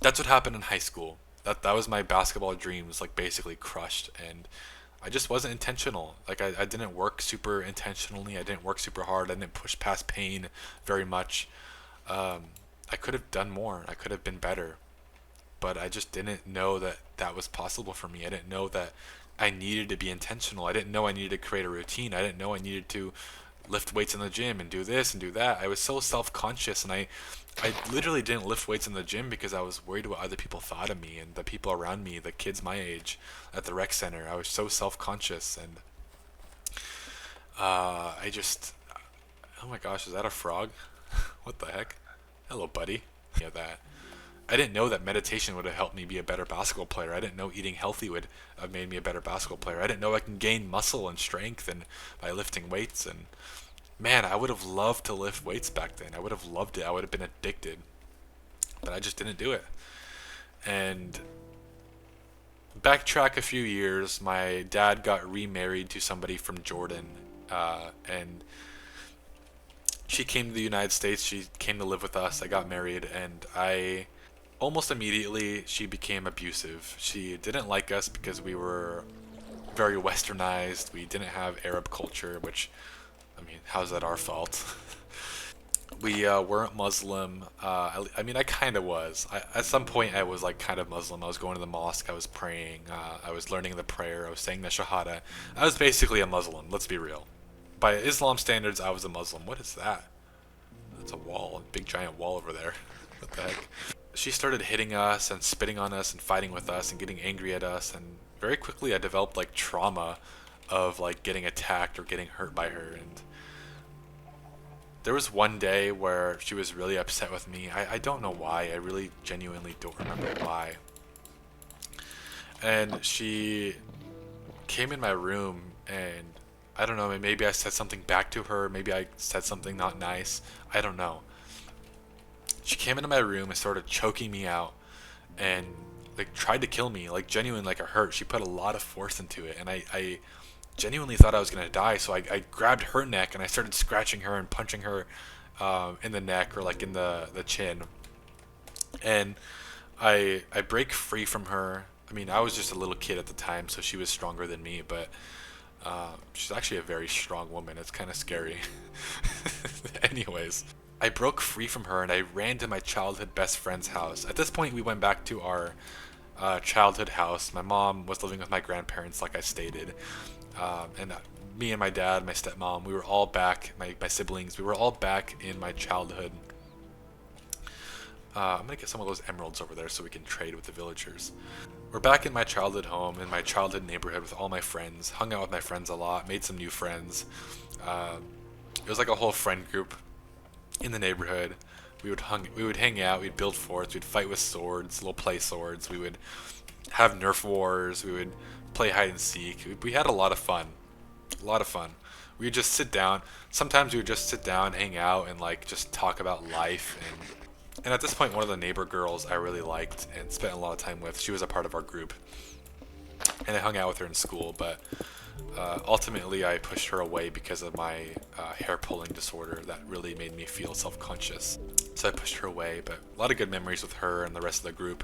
that's what happened in high school. That was my basketball dreams, like, basically crushed, and I just wasn't intentional. Like, I didn't work super intentionally. I didn't work super hard. I didn't push past pain very much. I could have done more. I could have been better, but I just didn't know that that was possible for me. I didn't know that I needed to be intentional. I didn't know I needed to create a routine. I didn't know I needed to lift weights in the gym and do this and do that. I was so self-conscious, and I literally didn't lift weights in the gym because I was worried what other people thought of me and the people around me, the kids my age at the rec center. I was so self-conscious, and I just, oh my gosh, is that a frog? What the heck? Hello, buddy. Yeah, that. I didn't know that meditation would have helped me be a better basketball player. I didn't know eating healthy would have made me a better basketball player. I didn't know I can gain muscle and strength and by lifting weights. And man, I would have loved to lift weights back then. I would have loved it. I would have been addicted, but I just didn't do it. And backtrack a few years, my dad got remarried to somebody from Jordan, and she came to the United States. She came to live with us. I got married, and I almost immediately she became abusive. She didn't like us because we were very westernized. We didn't have Arab culture, which, I mean, how's that our fault? We weren't Muslim. I mean, I kind of was. At some point, I was like kind of Muslim. I was going to the mosque. I was praying. I was learning the prayer. I was saying the Shahada. I was basically a Muslim. Let's be real. By Islam standards, I was a Muslim. What is that? That's a wall, a big giant wall over there. What the heck? She started hitting us and spitting on us and fighting with us and getting angry at us, and very quickly I developed like trauma of like getting attacked or getting hurt by her. And there was one day where she was really upset with me. I don't know why. I really genuinely don't remember why. And she came in my room, and I don't know, maybe I said something back to her, maybe I said something not nice, I don't know. She came into my room and started choking me out and like tried to kill me, like genuine, like a hurt. She put a lot of force into it, and I genuinely thought I was gonna die. So I grabbed her neck and I started scratching her and punching her in the neck or like in the chin. And I break free from her. I mean, I was just a little kid at the time, so she was stronger than me, but she's actually a very strong woman. It's kind of scary. Anyways, I broke free from her and I ran to my childhood best friend's house. At this point, we went back to our childhood house. My mom was living with my grandparents, like I stated, and me and my dad, my stepmom, we were all back. My siblings, we were all back in my childhood. I'm gonna get some of those emeralds over there so we can trade with the villagers. We're back in my childhood home, in my childhood neighborhood with all my friends. Hung out with my friends a lot, made some new friends. Uh, it was like a whole friend group in the neighborhood. We would hang out, we'd build forts, we'd fight with swords, little play swords. We would have Nerf wars. We would play hide and seek. We had a lot of fun, a lot of fun. We would just sit down. Sometimes we would just sit down, hang out, and like just talk about life. And at this point, one of the neighbor girls I really liked and spent a lot of time with, she was a part of our group, and I hung out with her in school. But ultimately, I pushed her away because of my hair pulling disorder that really made me feel self-conscious. So I pushed her away, but a lot of good memories with her and the rest of the group.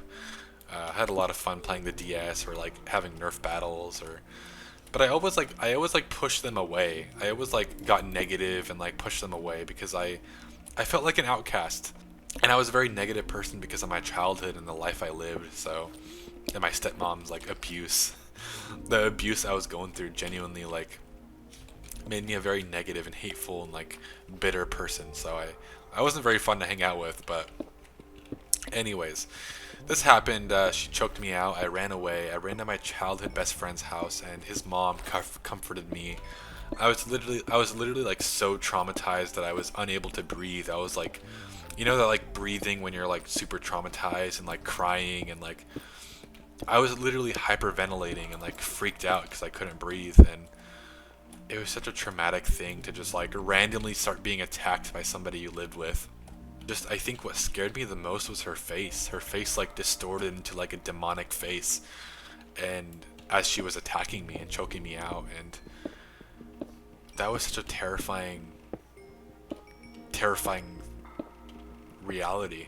Had a lot of fun playing the DS or like having Nerf battles or. But I always like pushed them away. I always like got negative and like pushed them away because I felt like an outcast. And I was a very negative person because of my childhood and the life I lived. So, and my stepmom's like abuse, the abuse I was going through genuinely like made me a very negative and hateful and like bitter person. So I wasn't very fun to hang out with. But anyways, this happened. She choked me out. I ran away. I ran to my childhood best friend's house, and his mom comforted me. I was literally like so traumatized that I was unable to breathe. I was like, you know that like breathing when you're like super traumatized and like crying and like I was literally hyperventilating and like freaked out because I couldn't breathe. And it was such a traumatic thing to just like randomly start being attacked by somebody you lived with. Just I think what scared me the most was her face. Her face like distorted into like a demonic face, and as she was attacking me and choking me out. And that was such a terrifying reality.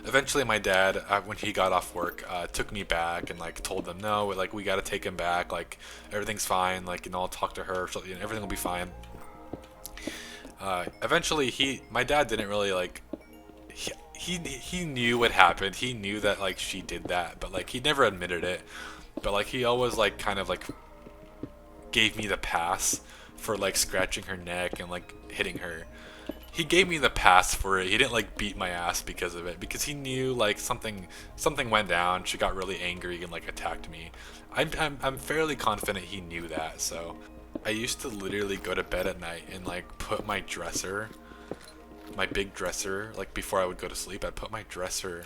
Eventually my dad, when he got off work, took me back and like told them, no, like we gotta take him back, like everything's fine, like, you know, I'll talk to her, so, you know, everything will be fine. Eventually my dad didn't really like, he knew what happened. He knew that like she did that, but like he never admitted it. But like he always like kind of like gave me the pass for like scratching her neck and like hitting her. He gave me the pass for it. He didn't like beat my ass because of it, because he knew like something went down. She got really angry and like attacked me. I'm fairly confident he knew that. So I used to literally go to bed at night and like put my dresser, my big dresser, like before I would go to sleep, I'd put my dresser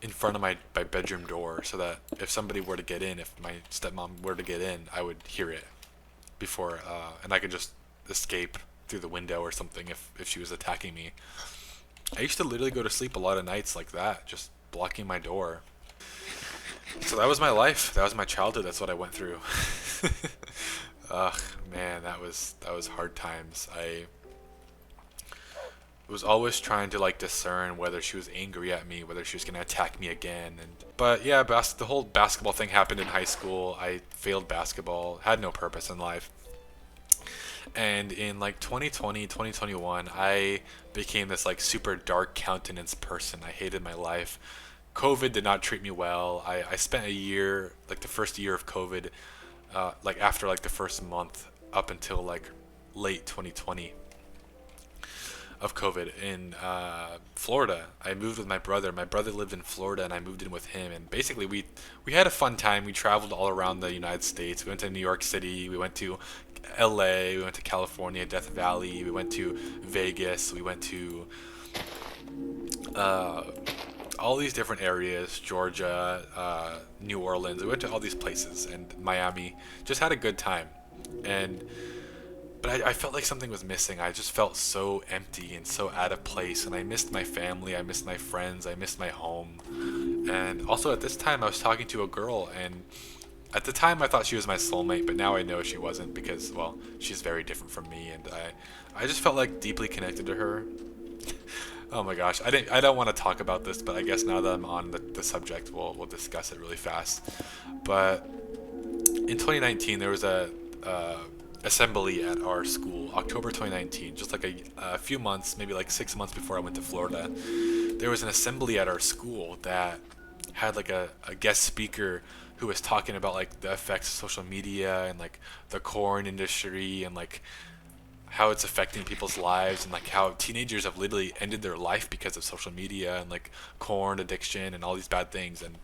in front of my bedroom door so that if somebody were to get in, if my stepmom were to get in, I would hear it before, and I could just escape through the window or something if she was attacking me. I used to literally go to sleep a lot of nights like that, just blocking my door. So that was my life. That was my childhood. That's what I went through. Ugh, man, that was hard times. I was always trying to like discern whether she was angry at me, whether she was gonna attack me again. But yeah, the whole basketball thing happened in high school. I failed basketball, had no purpose in life. And in like 2020, 2021, I became this like super dark countenance person. I hated my life. COVID did not treat me well. I spent a year, like the first year of COVID, like after like the first month up until like late 2020 of COVID in Florida. I moved with my brother. My brother lived in Florida, and I moved in with him. And basically, we had a fun time. We traveled all around the United States. We went to New York City. We went to LA. We went to California, Death Valley. We went to Vegas. We went to all these different areas, Georgia, New Orleans. We went to all these places, and Miami. Just had a good time. But I felt like something was missing. I just felt so empty and so out of place, and I missed my family, I missed my friends, I missed my home. And also at this time I was talking to a girl, and At the time, I thought she was my soulmate, but now I know she wasn't because, well, she's very different from me, and I just felt like deeply connected to her. Oh my gosh, I don't want to talk about this, but I guess now that I'm on the subject, we'll discuss it really fast. But in 2019, there was a assembly at our school, October 2019, just like a few months, maybe like 6 months before I went to Florida. There was an assembly at our school that had like a guest speaker who was talking about like the effects of social media and like the corn industry and like how it's affecting people's lives and like how teenagers have literally ended their life because of social media and like corn addiction and all these bad things. And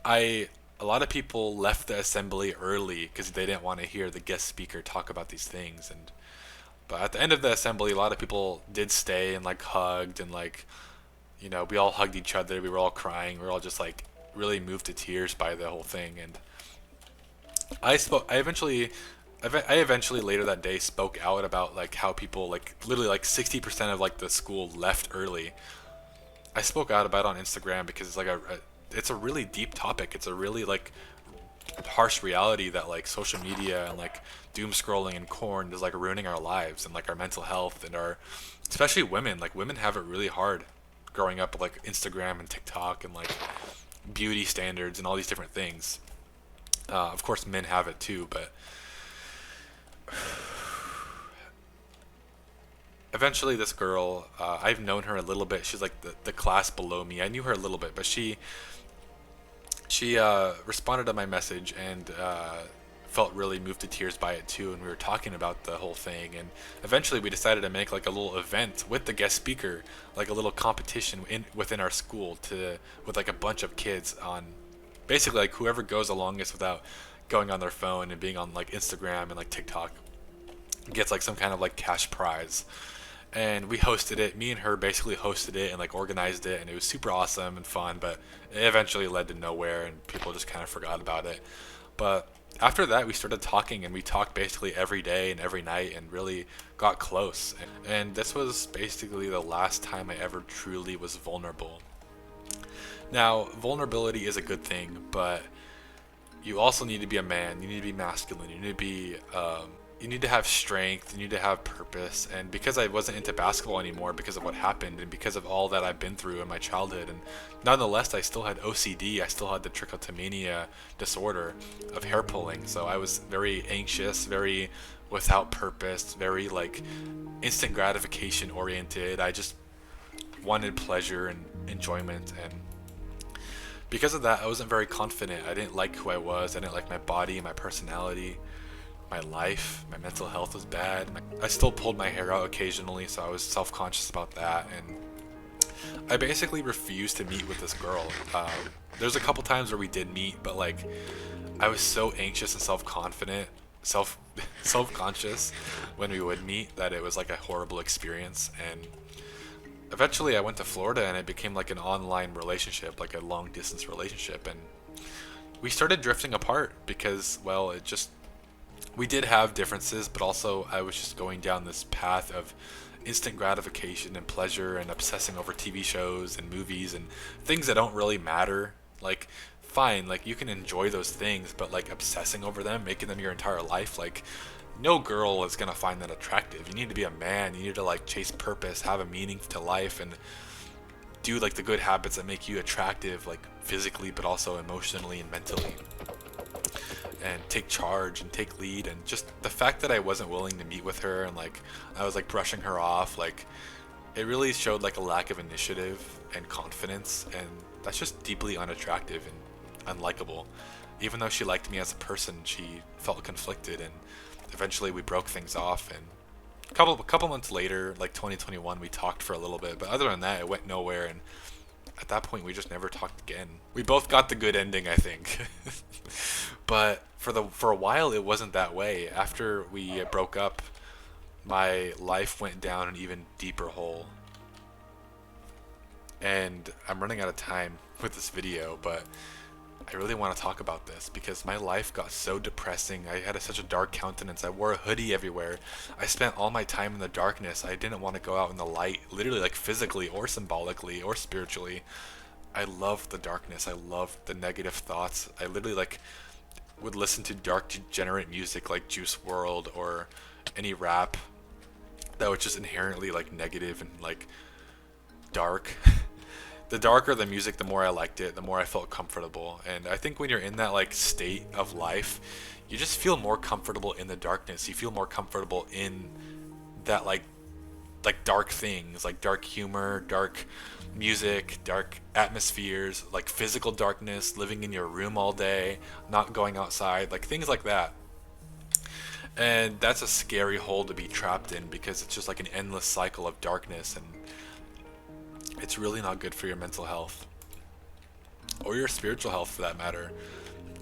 I a lot of people left the assembly early because they didn't want to hear the guest speaker talk about these things. And but at the end of the assembly, a lot of people did stay and like hugged and like, we all hugged each other. We were all crying. We were all just like really moved to tears by the whole thing. And I spoke. I eventually later that day spoke out about like how people like literally like 60% of like the school left early. I spoke out about it on Instagram because it's like it's a really deep topic. It's a really like harsh reality that like social media and like doom scrolling and corn is like ruining our lives and like our mental health and our, especially women. Like women have it really hard growing up with like Instagram and TikTok and like beauty standards and all these different things. Of course men have it too, but eventually this girl, I've known her a little bit. She's like the class below me. I knew her a little bit, but she responded to my message and felt really moved to tears by it too. And we were talking about the whole thing. And eventually we decided to make like a little event with the guest speaker, like a little competition within our school with like a bunch of kids on basically like whoever goes the longest without going on their phone and being on like Instagram and like TikTok gets like some kind of like cash prize. And we hosted it. Me and her basically hosted it and like organized it, and it was super awesome and fun. But it eventually led to nowhere, and people just kind of forgot about it. But after that, we started talking, and we talked basically every day and every night, and really got close. And this was basically the last time I ever truly was vulnerable. Now, vulnerability is a good thing, but you also need to be a man. You need to be masculine. You need to be you need to have strength, you need to have purpose. And because I wasn't into basketball anymore because of what happened and because of all that I've been through in my childhood, and nonetheless I still had OCD, I still had the trichotillomania disorder of hair pulling. So I was very anxious, very without purpose, very like instant gratification oriented. I just wanted pleasure and enjoyment, and because of that I wasn't very confident. I didn't like who I was. I didn't like my body, my personality, my life. My mental health was bad. I still pulled my hair out occasionally, so I was self-conscious about that. And I basically refused to meet with this girl. There's a couple times where we did meet, but like I was so anxious and self-confident, self-conscious when we would meet that it was like a horrible experience. And eventually I went to Florida, and it became like an online relationship, like a long distance relationship. And we started drifting apart because, well, we did have differences, but also I was just going down this path of instant gratification and pleasure and obsessing over TV shows and movies and things that don't really matter. Like, fine, like you can enjoy those things, but like obsessing over them, making them your entire life, like no girl is gonna find that attractive. You need to be a man. You need to like chase purpose, have a meaning to life, and do like the good habits that make you attractive, like physically, but also emotionally and mentally. And take charge and take lead. And just the fact that I wasn't willing to meet with her and like I was like brushing her off, like it really showed like a lack of initiative and confidence, and that's just deeply unattractive and unlikable. Even though she liked me as a person, she felt conflicted, and eventually we broke things off. And a couple months later, like 2021, we talked for a little bit, but other than that it went nowhere. And at that point we just never talked again. We both got the good ending, I think. But for a while it wasn't that way. After we broke up, my life went down an even deeper hole. And I'm running out of time with this video, but I really want to talk about this because my life got so depressing. I had such a dark countenance. I wore a hoodie everywhere. I spent all my time in the darkness. I didn't want to go out in the light, literally like physically or symbolically or spiritually. I loved the darkness. I loved the negative thoughts. I literally like would listen to dark degenerate music like Juice World or any rap that was just inherently like negative and like dark. The darker the music, the more I liked it, the more I felt comfortable. And I think when you're in that like state of life, you just feel more comfortable in the darkness. You feel more comfortable in that like dark things, like dark humor, dark music, dark atmospheres, like physical darkness, living in your room all day, not going outside, like things like that. And that's a scary hole to be trapped in because it's just like an endless cycle of darkness, and it's really not good for your mental health or your spiritual health for that matter.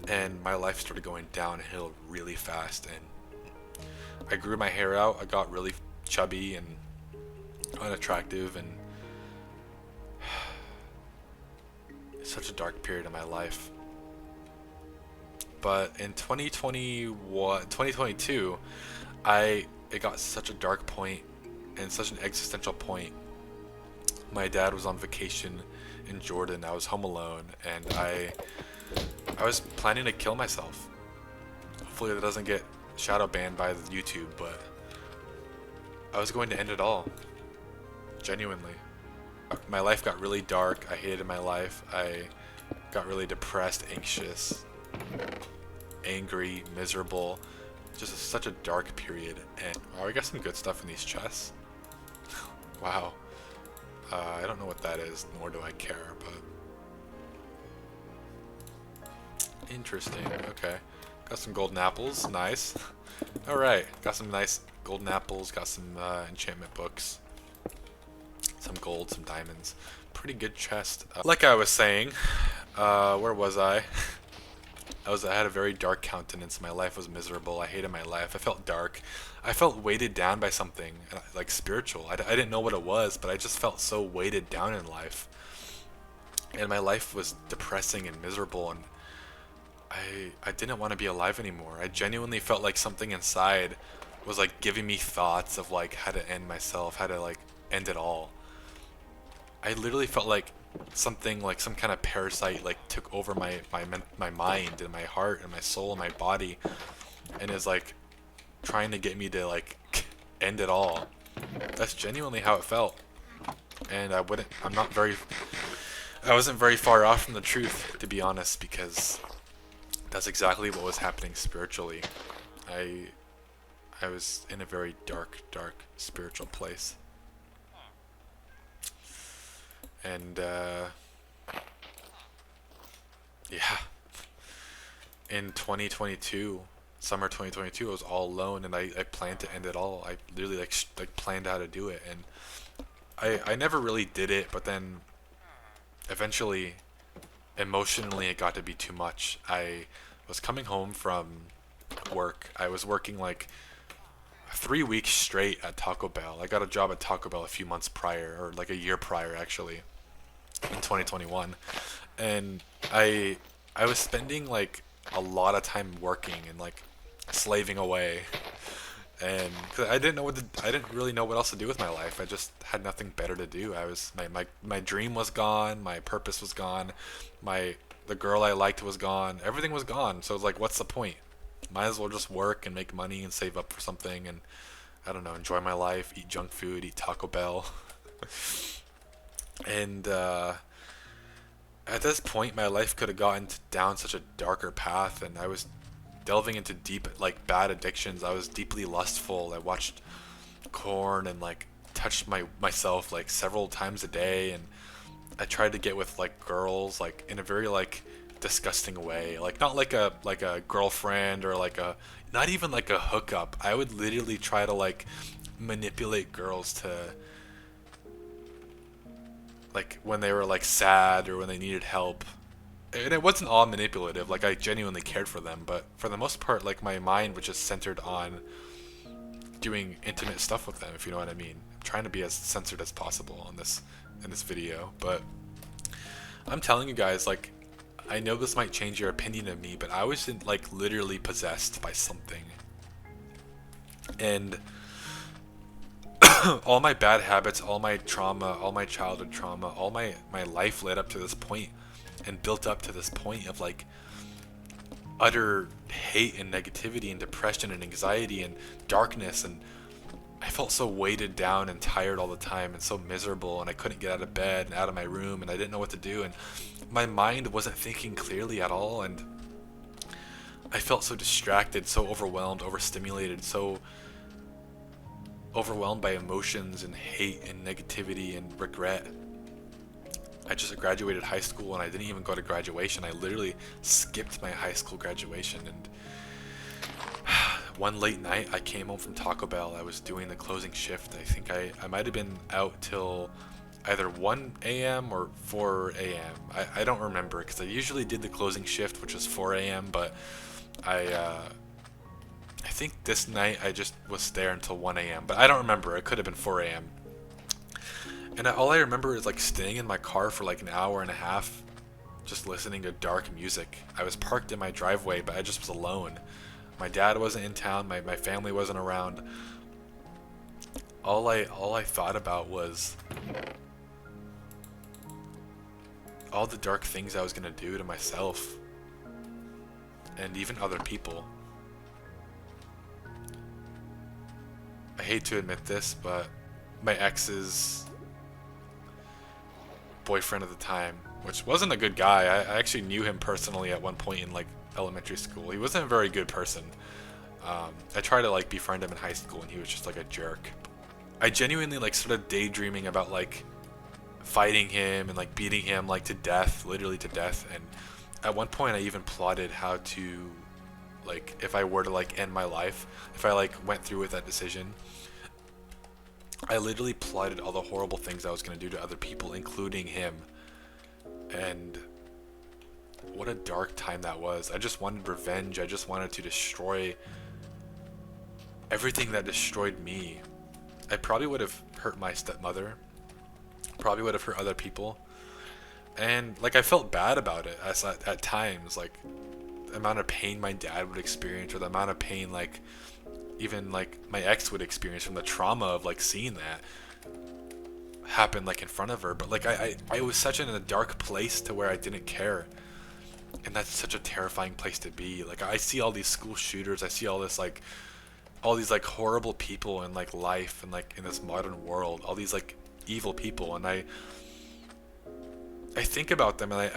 And my life started going downhill really fast, and I grew my hair out. I got really chubby and unattractive, and it's such a dark period in my life. But in 2022, it got such a dark point and such an existential point. My dad was on vacation in Jordan. I was home alone, and I was planning to kill myself. Hopefully that doesn't get shadow banned by YouTube, but I was going to end it all. Genuinely. My life got really dark. I hated my life. I got really depressed, anxious, angry, miserable. Just such a dark period. And wow, I got some good stuff in these chests. Wow. I don't know what that is, nor do I care, but interesting. Okay. Got some golden apples. Nice. Alright. Got some nice golden apples. Got some enchantment books. Some gold, some diamonds. Pretty good chest. Like I was saying, where was I? I had a very dark countenance. My life was miserable. I hated my life. I felt dark. I felt weighted down by something, like spiritual. I didn't know what it was, but I just felt so weighted down in life. And my life was depressing and miserable, and I didn't want to be alive anymore. I genuinely felt like something inside was like giving me thoughts of like how to end myself, how to like end it all. I literally felt like something, like some kind of parasite like took over my mind and my heart and my soul and my body, and is like trying to get me to like end it all. That's genuinely how it felt. And I wasn't very far off from the truth, to be honest, because that's exactly what was happening spiritually. I was in a very dark spiritual place. And yeah, in 2022, summer 2022, I was all alone, and I planned to end it all. I literally like planned how to do it, and I never really did it, but then eventually, emotionally, it got to be too much. I was coming home from work. I was working like 3 weeks straight at Taco Bell. I got a job at Taco Bell a few months prior, or like a year prior actually, in 2021, and I was spending like a lot of time working and like slaving away, and 'cause I didn't really know what else to do with my life. I just had nothing better to do. I was my dream was gone, my purpose was gone, the girl I liked was gone, everything was gone. So it's like, what's the point? Might as well just work and make money and save up for something, and I don't know, enjoy my life, eat junk food, eat Taco Bell. And at this point, my life could have gotten down such a darker path, and I was delving into deep, like, bad addictions. I was deeply lustful. I watched porn and like touched myself like several times a day, and I tried to get with like girls like in a very like disgusting way, like not like a girlfriend or like a, not even like a hookup. I would literally try to like manipulate girls to, like, when they were like sad or when they needed help. And it wasn't all manipulative, like I genuinely cared for them, but for the most part, like, my mind was just centered on doing intimate stuff with them, if you know what I mean. I'm trying to be as censored as possible on this in this video, but I'm telling you guys, like, I know this might change your opinion of me, but I was like literally possessed by something. And all my bad habits, all my trauma, all my childhood trauma, all my life led up to this point and built up to this point of like utter hate and negativity and depression and anxiety and darkness. And I felt so weighted down and tired all the time and so miserable, and I couldn't get out of bed and out of my room, and I didn't know what to do, and my mind wasn't thinking clearly at all, and I felt so distracted, so overwhelmed, overstimulated, so overwhelmed by emotions and hate and negativity and regret. I just graduated high school and I didn't even go to graduation. I literally skipped my high school graduation. And one late night, I came home from Taco Bell. I was doing the closing shift. I think I might have been out till either 1 a.m. or 4 a.m. I don't remember, because I usually did the closing shift, which was 4 a.m. But I think this night I just was there until 1 a.m. But I don't remember. It could have been 4 a.m. And all I remember is like staying in my car for like an hour and a half, just listening to dark music. I was parked in my driveway, but I just was alone. My dad wasn't in town. My family wasn't around. All I thought about was all the dark things I was gonna do to myself and even other people. I hate to admit this, but my ex's boyfriend at the time, which wasn't a good guy. I actually knew him personally at one point in like elementary school. He wasn't a very good person. I tried to like befriend him in high school, and he was just like a jerk. I genuinely like started daydreaming about like fighting him and like beating him like to death, literally to death. And at one point I even plotted how to, like, if I were to like end my life, if I like went through with that decision, I literally plotted all the horrible things I was going to do to other people, including him. And what a dark time that was. I just wanted revenge. I just wanted to destroy everything that destroyed me. I probably would have hurt my stepmother. Probably would have hurt other people. And like I felt bad about it at times, like the amount of pain my dad would experience, or the amount of pain like even like my ex would experience from the trauma of like seeing that happen like in front of her. But like I was such in a dark place to where I didn't care. And that's such a terrifying place to be. Like I see all these school shooters, I see all this like all these like horrible people in like life and like in this modern world, all these like evil people, and I think about them, and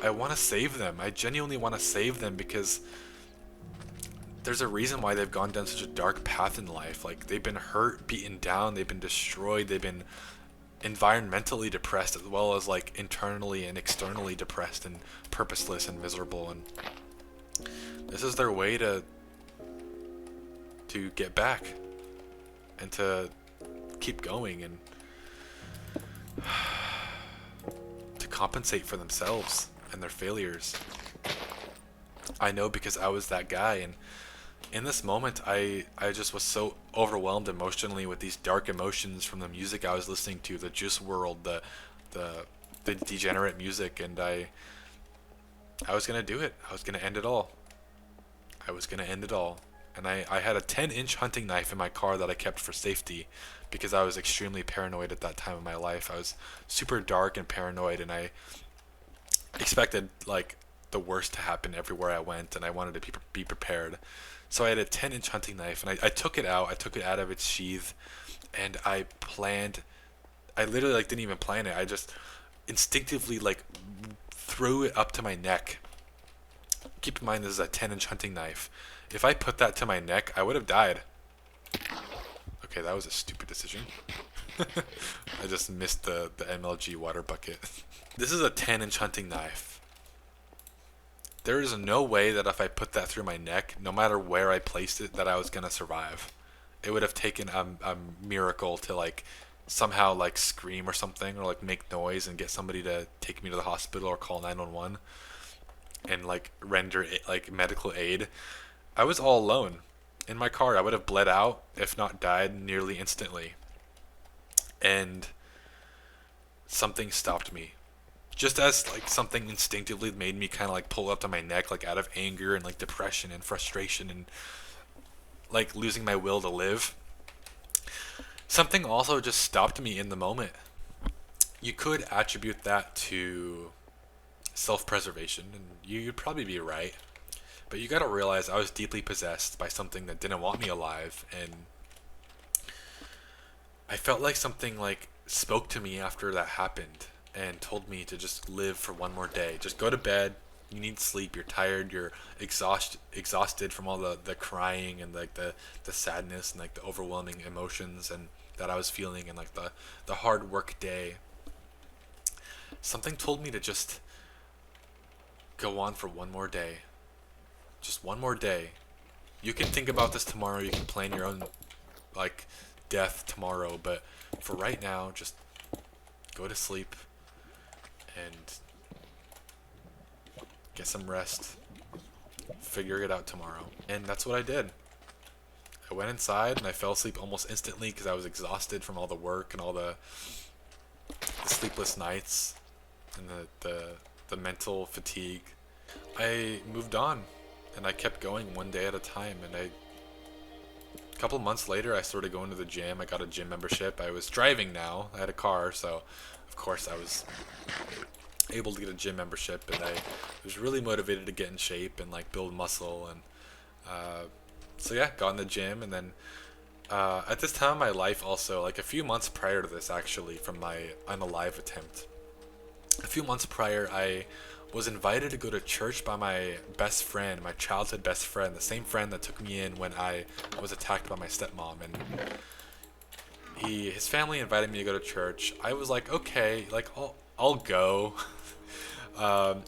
I want to save them. I genuinely want to save them, because there's a reason why they've gone down such a dark path in life. Like they've been hurt, beaten down, they've been destroyed, they've been environmentally depressed, as well as like internally and externally depressed and purposeless and miserable. And this is their way to get back and to keep going and to compensate for themselves and their failures. I know, because I was that guy. And in this moment, I just was so overwhelmed emotionally with these dark emotions from the music I was listening to, the Juice World, the degenerate music, and I was gonna do it. I was gonna end it all. I was gonna end it all. And I had a 10-inch hunting knife in my car that I kept for safety, because I was extremely paranoid at that time of my life. I was super dark and paranoid, and I expected like the worst to happen everywhere I went, and I wanted to be prepared. So I had a 10-inch hunting knife, and I took it out. I took it out of its sheath, and I literally like didn't even plan it. I just instinctively like threw it up to my neck. Keep in mind, this is a 10-inch hunting knife. If I put that to my neck, I would have died. Okay, that was a stupid decision. I just missed the MLG water bucket. This is a 10-inch hunting knife. There is no way that if I put that through my neck, no matter where I placed it, that I was gonna survive. It would have taken a miracle to like somehow like scream or something, or like make noise and get somebody to take me to the hospital or call 911 and like render it like medical aid. I was all alone in my car. I would have bled out, if not died, nearly instantly. And something stopped me. Just as like something instinctively made me kind of like pull up to my neck, like out of anger and like depression and frustration and like losing my will to live. Something also just stopped me in the moment. You could attribute that to self-preservation, and you'd probably be right. But you gotta realize I was deeply possessed by something that didn't want me alive, and I felt like something like spoke to me after that happened and told me to just live for one more day. Just go to bed. You need sleep. You're tired. You're exhausted from all the crying and like the sadness and like the overwhelming emotions and that I was feeling and like the hard work day. Something told me to just go on for one more day. Just one more day. You can think about this tomorrow. You can plan your own like death tomorrow, but for right now, just go to sleep and get some rest. Figure it out tomorrow. And that's what I did. I went inside and I fell asleep almost instantly because I was exhausted from all the work and all the sleepless nights and the mental fatigue. I moved on and I kept going one day at a time, and a couple months later I started going to the gym. I got a gym membership. I was driving now. I had a car, so of course I was able to get a gym membership, and I was really motivated to get in shape and like build muscle, and so yeah, got in the gym. And then at this time in my life also, like a few months prior to this actually, from my unalive attempt, a few months prior I was invited to go to church by my best friend, my childhood best friend, the same friend that took me in when I was attacked by my stepmom. And his family invited me to go to church. I was like, okay, like I'll go.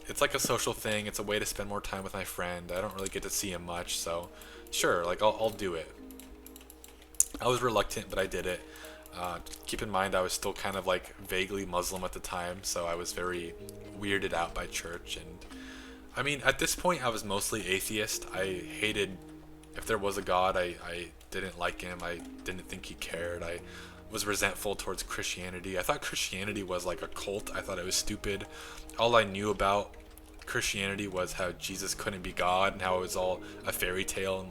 It's like a social thing. It's a way to spend more time with my friend. I don't really get to see him much, so sure, like I'll do it. I was reluctant, but I did it. Keep in mind, I was still kind of like vaguely Muslim at the time, so I was very weirded out by church. And I mean, at this point, I was mostly atheist. I hated, if there was a God, I didn't like him. I didn't think he cared. I was resentful towards Christianity. I thought Christianity was like a cult. I thought it was stupid. All I knew about Christianity was how Jesus couldn't be God and how it was all a fairy tale and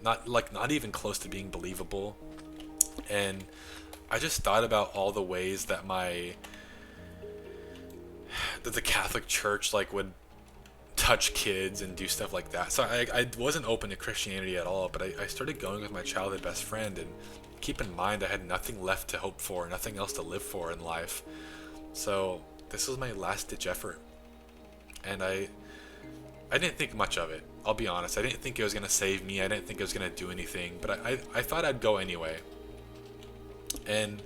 not even close to being believable. And I just thought about all the ways that the Catholic Church like would touch kids and do stuff like that. So I wasn't open to Christianity at all, but I started going with my childhood best friend, and keep in mind I had nothing left to hope for, nothing else to live for in life. So this was my last ditch effort. And I didn't think much of it. I'll be honest. I didn't think it was going to save me. I didn't think it was going to do anything, but I thought I'd go anyway. And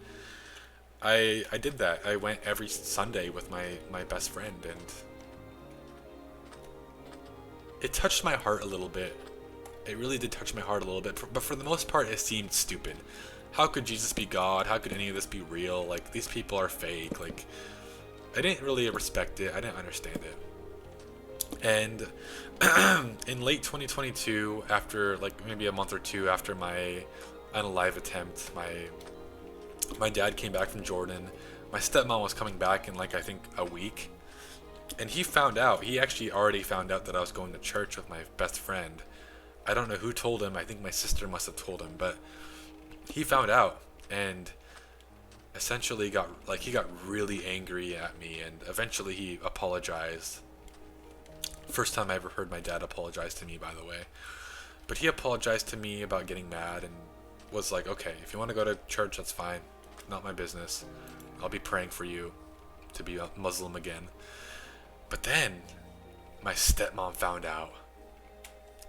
I did that. I went every Sunday with my best friend, and it touched my heart a little bit. It really did touch my heart a little bit, but for the most part it seemed stupid. How could Jesus be God? How could any of this be real? Like, these people are fake. Like, I didn't really respect it. I didn't understand it. And in late 2022, after like maybe a month or two after my unalive attempt, my dad came back from Jordan. My stepmom was coming back in like I think a week, and he found out. He actually already found out that I was going to church with my best friend. I don't know who told him. I think my sister must have told him, but he found out and essentially got really angry at me, and eventually he apologized. First time I ever heard my dad apologize to me, by the way. But he apologized to me about getting mad and was like, okay, if you want to go to church, that's fine. Not my business. I'll be praying for you to be a Muslim again. But then my stepmom found out,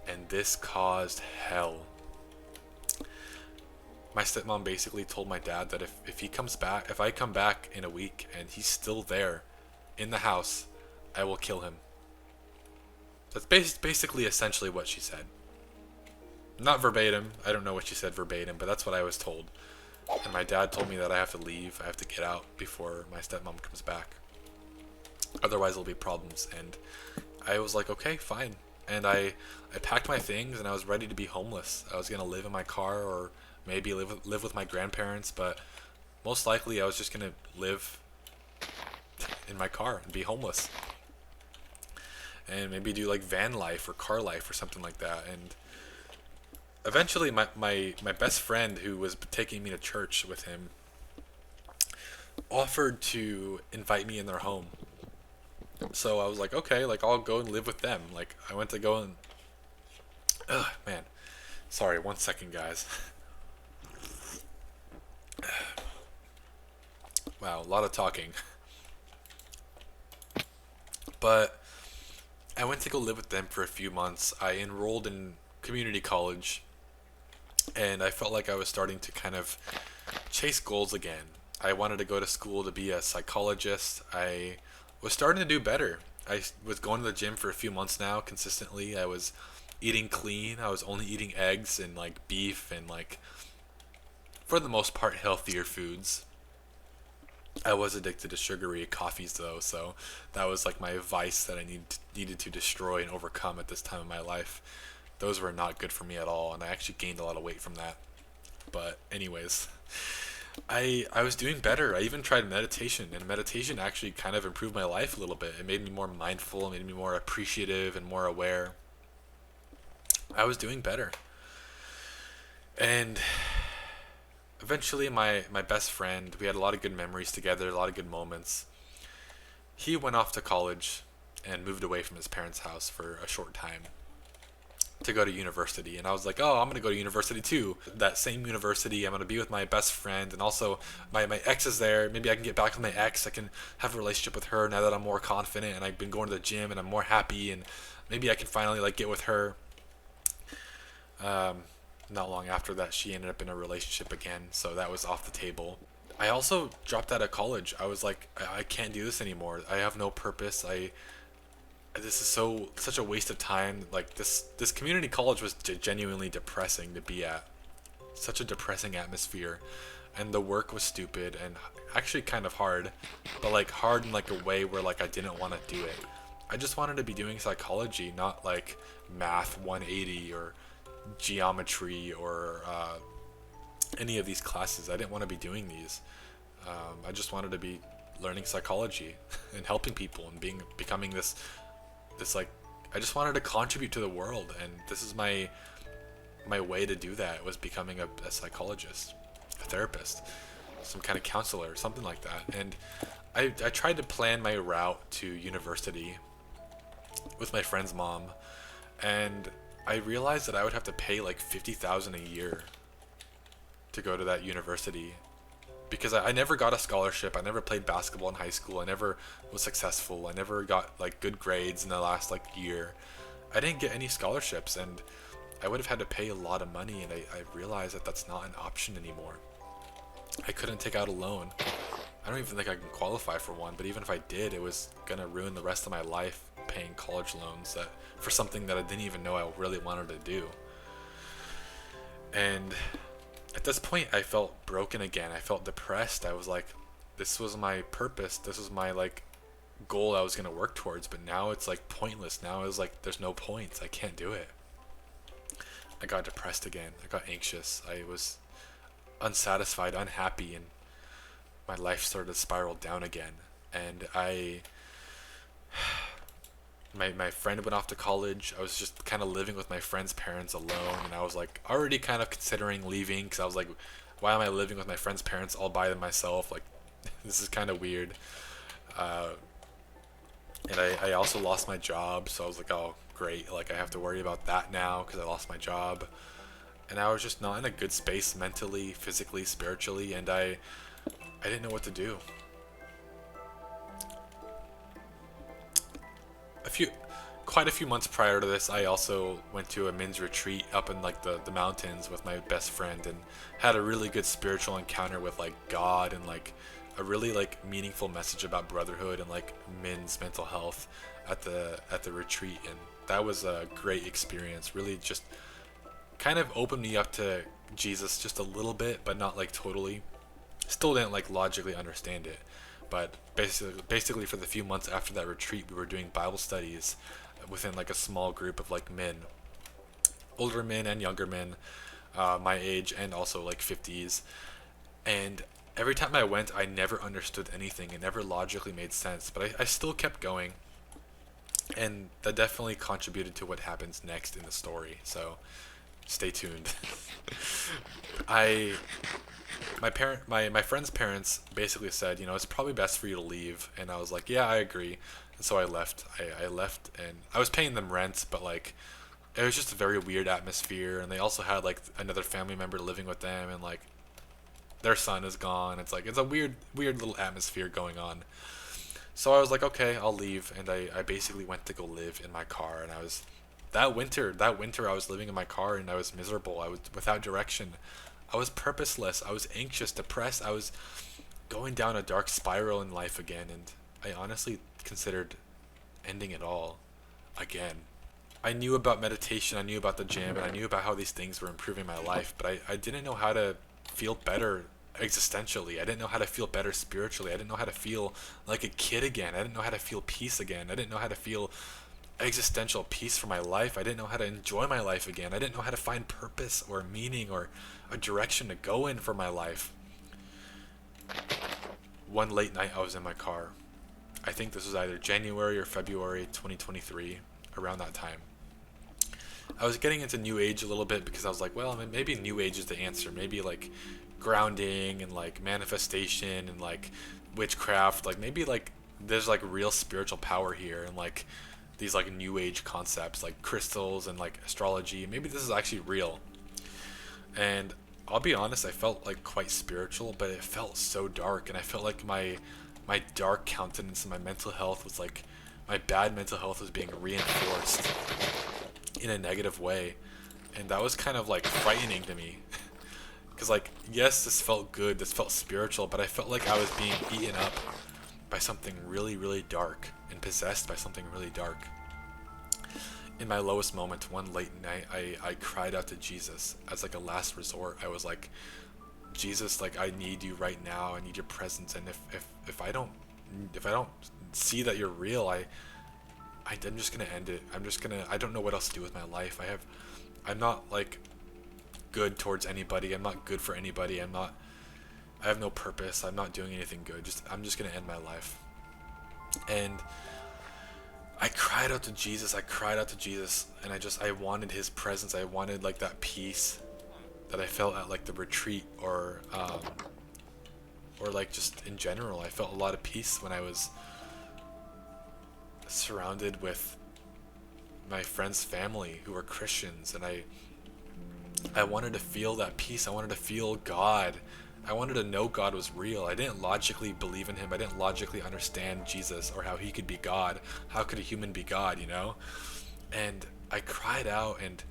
and this caused hell. My stepmom basically told my dad that if he comes back, if I come back in a week and he's still there in the house, I will kill him. That's basically essentially what she said. Not verbatim. I don't know what she said verbatim, but that's what I was told. And my dad told me that I have to leave. I have to get out before my stepmom comes back. Otherwise, there'll be problems. And I was like, okay, fine. And I packed my things and I was ready to be homeless. I was going to live in my car or maybe live with my grandparents, but most likely I was just going to live in my car and be homeless. And maybe do like van life or car life or something like that. And eventually my best friend who was taking me to church with him offered to invite me in their home. So I was like, okay, like I'll go and live with them. Like I went to go and ugh, man. Sorry, 1 second, guys. Wow, a lot of talking. But I went to go live with them for a few months. I enrolled in community college, and I felt like I was starting to kind of chase goals again. I wanted to go to school to be a psychologist. I was starting to do better. I was going to the gym for a few months now consistently. I was eating clean. I was only eating eggs and like beef and like for the most part healthier foods. I was addicted to sugary coffees though, so that was like my vice that I needed to destroy and overcome at this time of my life. Those were not good for me at all, and I actually gained a lot of weight from that. But anyways, I was doing better. I even tried meditation, and meditation actually kind of improved my life a little bit. It made me more mindful, it made me more appreciative and more aware. I was doing better. And eventually my best friend, we had a lot of good memories together, a lot of good moments. He went off to college and moved away from his parents' house for a short time to go to university, and I was like, oh, I'm gonna go to university too. That same university, I'm gonna be with my best friend, and also my ex is there. Maybe I can get back with my ex. I can have a relationship with her now that I'm more confident and I've been going to the gym and I'm more happy, and maybe I can finally like get with her. um, Not long after that, she ended up in a relationship again, so that was off the table. I also dropped out of college. I was like, I can't do this anymore. I have no purpose. I This is such a waste of time. Like this community college was genuinely depressing to be at. Such a depressing atmosphere, and the work was stupid and actually kind of hard, but like hard in like a way where like I didn't want to do it. I just wanted to be doing psychology, not like math 180 or geometry or any of these classes. I didn't want to be doing these. I just wanted to be learning psychology and helping people and becoming this like I just wanted to contribute to the world, and this is my way to do that was becoming a psychologist, a therapist, some kind of counselor, something like that. And I tried to plan my route to university with my friend's mom, and I realized that I would have to pay like 50,000 a year to go to that university because I never got a scholarship. I never played basketball in high school. I never was successful. I never got like good grades in the last like year. I didn't get any scholarships, and I would have had to pay a lot of money, and I realized that that's not an option anymore. I couldn't take out a loan. I don't even think I can qualify for one, but even if I did, it was gonna ruin the rest of my life paying college loans that for something that I didn't even know I really wanted to do. And at this point I felt broken again. I felt depressed. I was like, this was my purpose. This was my like goal I was gonna work towards, but now it's like pointless. Now it's like there's no points. I can't do it. I got depressed again. I got anxious. I was unsatisfied, unhappy, and my life started to spiral down again. And my friend went off to college. I was just kind of living with my friend's parents alone, and I was like already kind of considering leaving because I was like, why am I living with my friend's parents all by myself? Like, this is kind of weird. Uh, and I also lost my job, so I was like, oh great, like I have to worry about that now because I lost my job. And I was just not in a good space mentally, physically, spiritually, and I didn't know what to do. a few Quite a few months prior to this, I also went to a men's retreat up in like the mountains with my best friend, and had a really good spiritual encounter with like God, and like a really like meaningful message about brotherhood and like men's mental health at the retreat. And that was a great experience. Really just kind of opened me up to Jesus just a little bit, but not like totally. Still didn't like logically understand it, but basically for the few months after that retreat, we were doing Bible studies within like a small group of like men, older men and younger men, my age and also like 50s. And every time I went, I never understood anything. It never logically made sense, but I still kept going, and that definitely contributed to what happens next in the story. So Stay tuned. I my friend's parents basically said, it's probably best for you to leave, and I was like, yeah, I agree. And so I left. I left, and I was paying them rent, but like it was just a very weird atmosphere, and they also had like another family member living with them, and like their son is gone. It's like it's a weird little atmosphere going on. So I was like, okay, I'll leave, and I basically went to go live in my car, and I was that winter I was living in my car, and I was miserable. I was without direction. I was purposeless. I was anxious, depressed. I was going down a dark spiral in life again, and I honestly considered ending it all again. I knew about meditation, I knew about the gym, and I knew about how these things were improving my life, but I didn't know how to feel better existentially. I didn't know how to feel better spiritually. I didn't know how to feel like a kid again. I didn't know how to feel peace again. I didn't know how to feel existential peace for my life. I didn't know how to enjoy my life again. I didn't know how to find purpose or meaning or a direction to go in for my life. One late night, I was in my car. I think this was either January or February 2023, around that time. I was getting into New Age a little bit because I was like, well, I mean, maybe New Age is the answer. Maybe like grounding and like manifestation and like witchcraft. Like maybe like there's like real spiritual power here and like these like New Age concepts like crystals and like astrology. Maybe this is actually real. And I'll be honest, I felt like quite spiritual, but it felt so dark, and I felt like my dark countenance and my mental health was like my bad mental health was being reinforced in a negative way, and that was kind of like frightening to me. Because like yes, this felt good, this felt spiritual, but I felt like I was being eaten up by something really dark and possessed by something really dark. In my lowest moment, one late night, I cried out to Jesus as like a last resort. I was like, Jesus, like I need you right now. I need your presence. And if I don't see that you're real, I'm just gonna end it. I don't know what else to do with my life. I'm not like good towards anybody. I'm not good for anybody. I have no purpose. I'm not doing anything good. I'm just gonna end my life. And I cried out to Jesus. I cried out to Jesus, and I wanted His presence. I wanted like that peace that I felt at like the retreat, or like just in general. I felt a lot of peace when I was surrounded with my friends' family who were Christians, and I wanted to feel that peace. I wanted to feel God. I wanted to know God was real. I didn't logically believe in Him. I didn't logically understand Jesus or how He could be God. How could a human be God, you know? And I cried out, and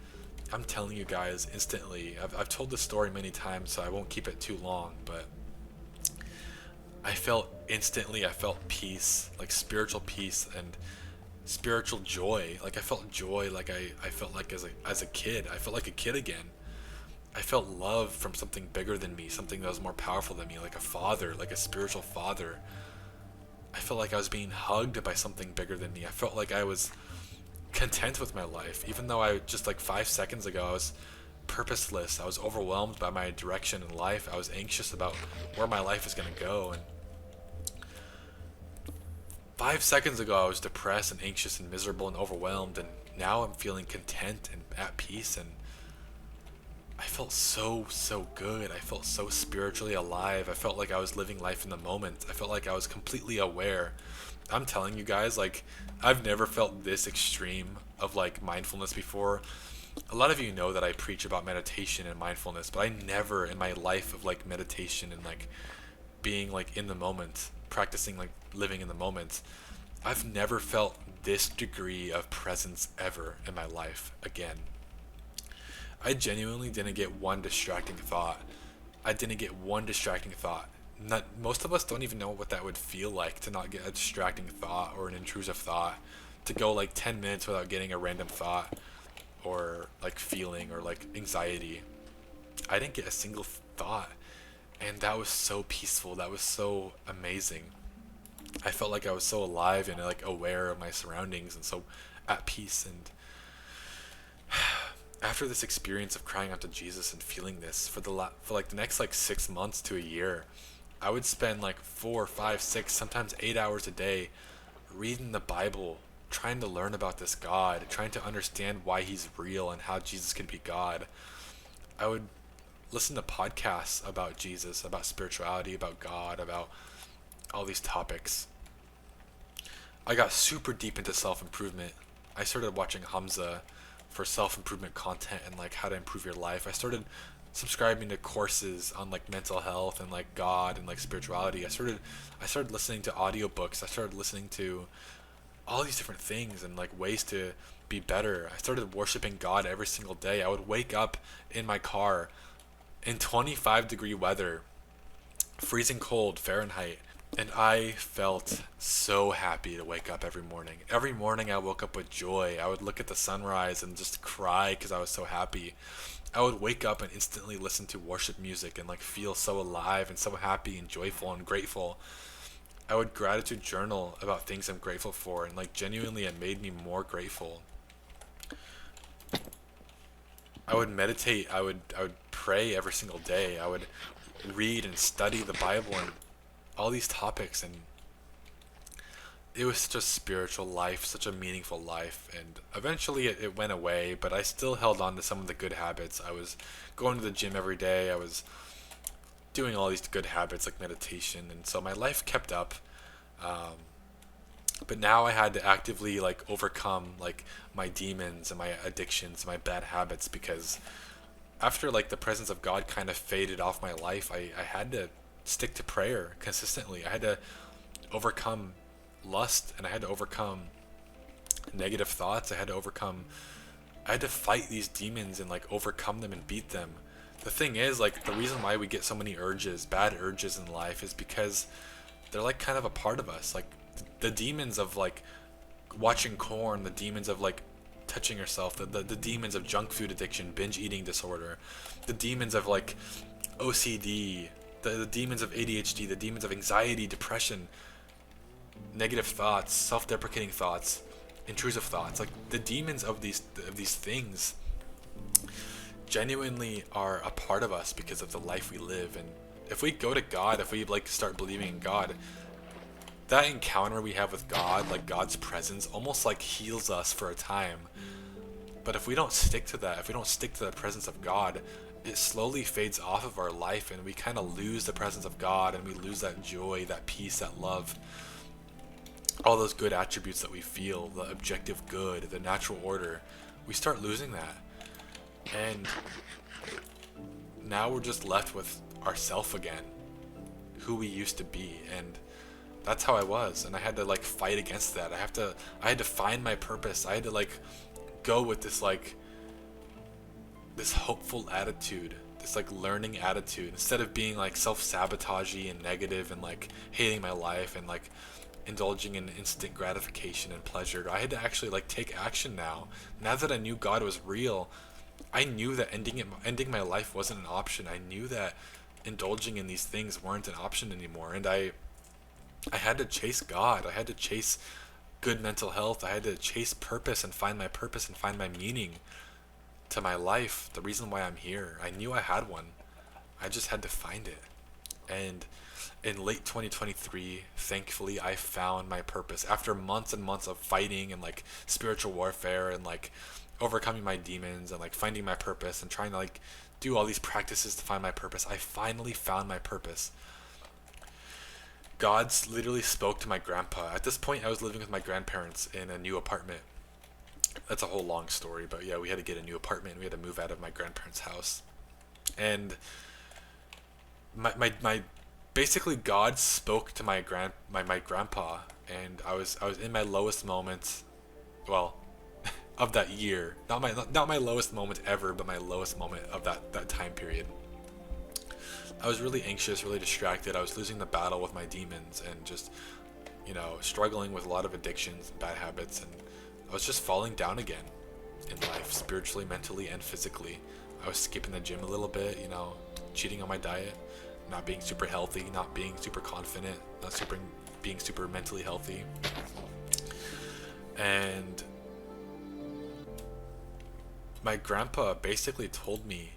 I'm telling you guys instantly, I've told this story many times, so I won't keep it too long, but I felt instantly, I felt peace, like spiritual peace and spiritual joy. Like I felt joy, like I felt like as a kid. I felt like a kid again. I felt love from something bigger than me, something that was more powerful than me, like a father, like a spiritual father. I felt like I was being hugged by something bigger than me. I felt like I was content with my life, even though I just like 5 seconds ago I was purposeless. I was overwhelmed by my direction in life. I was anxious about where my life is going to go. And 5 seconds ago I was depressed and anxious and miserable and overwhelmed. And now I'm feeling content and at peace. And I felt so good. I felt so spiritually alive. I felt like I was living life in the moment. I felt like I was completely aware. I'm telling you guys, like, I've never felt this extreme of like mindfulness before. A lot of you know that I preach about meditation and mindfulness, but I never in my life of like meditation and like being like in the moment, practicing like living in the moment, I've never felt this degree of presence ever in my life again. I genuinely didn't get one distracting thought. I didn't get one distracting thought. Not, most of us don't even know what that would feel like to not get a distracting thought or an intrusive thought. To go like 10 minutes without getting a random thought or like feeling or like anxiety. I didn't get a single thought. And that was so peaceful. That was so amazing. I felt like I was so alive and like aware of my surroundings and so at peace. And after this experience of crying out to Jesus and feeling this for like the next like 6 months to a year, I would spend like 4, 5, 6, sometimes 8 hours a day reading the Bible, trying to learn about this God, trying to understand why he's real and how Jesus can be God, I would listen to podcasts about Jesus, about spirituality, about God, about all these topics. I got super deep into self-improvement. I started watching Hamza for self-improvement content and like how to improve your life. I started subscribing to courses on like mental health and like God and like spirituality. I started listening to audiobooks. I started listening to all these different things and like ways to be better. I started worshiping God every single day. I would wake up in my car in 25-degree weather, freezing cold Fahrenheit, and I felt so happy to wake up every morning. Every morning I woke up with joy. I would look at the sunrise and just cry because I was so happy. I would wake up and instantly listen to worship music and like feel so alive and so happy and joyful and grateful. I would gratitude journal about things I'm grateful for, and like genuinely it made me more grateful. I would meditate, I would pray every single day. I would read and study the Bible and all these topics, and it was such a spiritual life, such a meaningful life, and eventually it went away, but I still held on to some of the good habits. I was going to the gym every day. I was doing all these good habits like meditation, and so my life kept up. Um, but now I had to actively like overcome like my demons and my addictions, my bad habits, because after like the presence of God kind of faded off my life, I had to stick to prayer consistently. I had to overcome lust, and I had to overcome negative thoughts. I had to fight these demons and like overcome them and beat them. The thing is, like, the reason why we get so many urges, bad urges in life, is because they're like kind of a part of us. Like the demons of like watching porn, the demons of like touching yourself, the demons of junk food addiction, binge eating disorder, the demons of like OCD, the demons of ADHD, the demons of anxiety, depression, negative thoughts, self-deprecating thoughts, intrusive thoughts, like the demons of these things genuinely are a part of us because of the life we live. And if we go to God, if we like start believing in God, that encounter we have with God, like God's presence, almost like heals us for a time. But if we don't stick to that, if we don't stick to the presence of God, it slowly fades off of our life, and we kind of lose the presence of God, and we lose that joy, that peace, that love, all those good attributes that we feel, the objective good, the natural order. We start losing that. And now we're just left with ourself again, who we used to be. And that's how I was, and I had to like fight against that. I had to find my purpose. I had to like go with this like this hopeful attitude, this like learning attitude, instead of being like self-sabotagey and negative and like hating my life and like indulging in instant gratification and pleasure. I had to actually like take action now. Now that I knew God was real, I knew that ending my life wasn't an option. I knew that indulging in these things weren't an option anymore, and I had to chase God. I had to chase good mental health. I had to chase purpose and find my purpose and find my meaning to my life, the reason why I'm here. I knew I had one. I just had to find it. And in late 2023, thankfully, I found my purpose. After months and months of fighting and like spiritual warfare and like overcoming my demons and like finding my purpose and trying to like do all these practices to find my purpose, I finally found my purpose. God literally spoke to my grandpa. At this point, I was living with my grandparents in a new apartment. That's a whole long story, but yeah, we had to get a new apartment. We had to move out of my grandparents' house. And my basically God spoke to my grandpa, and I was in my lowest moment, well, of that year. Not my lowest moment ever, but my lowest moment of that time period. I was really anxious, really distracted. I was losing the battle with my demons and just, struggling with a lot of addictions and bad habits, and I was just falling down again in life, spiritually, mentally, and physically. I was skipping the gym a little bit, cheating on my diet, not being super healthy, not being super confident, being super mentally healthy. And my grandpa basically told me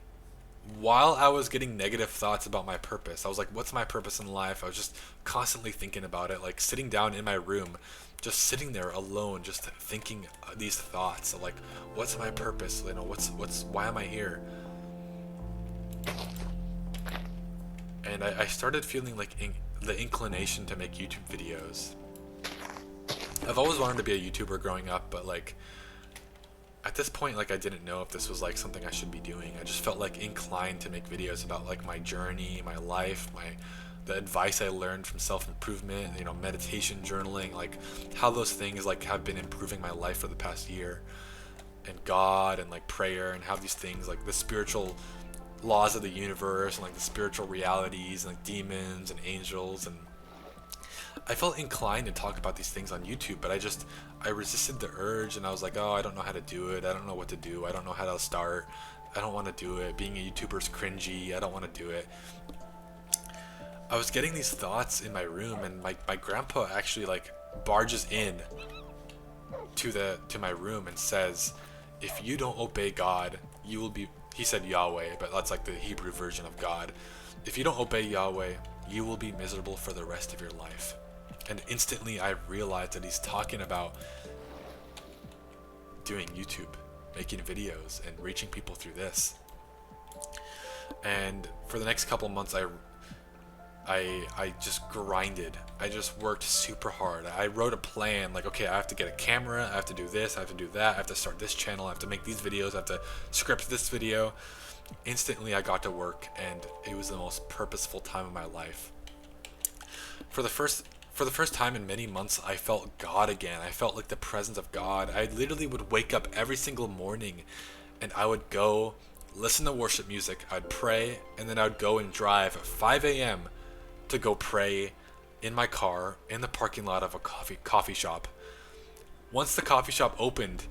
while I was getting negative thoughts about my purpose. I was like, what's my purpose in life? I was just constantly thinking about it, like sitting down in my room, just sitting there alone, just thinking these thoughts of like, what's my purpose? You know, why am I here? And I started feeling like the inclination to make YouTube videos. I've always wanted to be a YouTuber growing up, but like at this point, like I didn't know if this was like something I should be doing. I just felt like inclined to make videos about like my journey, my life, the advice I learned from self-improvement, you know, meditation, journaling, like how those things like have been improving my life for the past year, and God and like prayer, and how these things like the spiritual laws of the universe and like the spiritual realities and like demons and angels. And I felt inclined to talk about these things on YouTube, but I resisted the urge, and I was like, oh, I don't know how to do it. I don't know what to do. I don't know how to start. I don't want to do it. Being a YouTuber is cringy. I don't want to do it. I was getting these thoughts in my room, and my grandpa actually like barges in to my room and says, if you don't obey God, you will be, he said Yahweh, but that's like the Hebrew version of God. If you don't obey Yahweh, you will be miserable for the rest of your life. And instantly I realized that he's talking about doing YouTube, making videos and reaching people through this. And for the next couple months, I just grinded. I just worked super hard. I wrote a plan, like, okay, I have to get a camera, I have to do this, I have to do that, I have to start this channel, I have to make these videos, I have to script this video. Instantly I got to work, and it was the most purposeful time of my life. For the first time in many months, I felt God again. I felt like the presence of God. I literally would wake up every single morning, and I would go listen to worship music, I'd pray, and then I would go and drive at 5 a.m. to go pray in my car in the parking lot of a coffee shop. Once the coffee shop opened,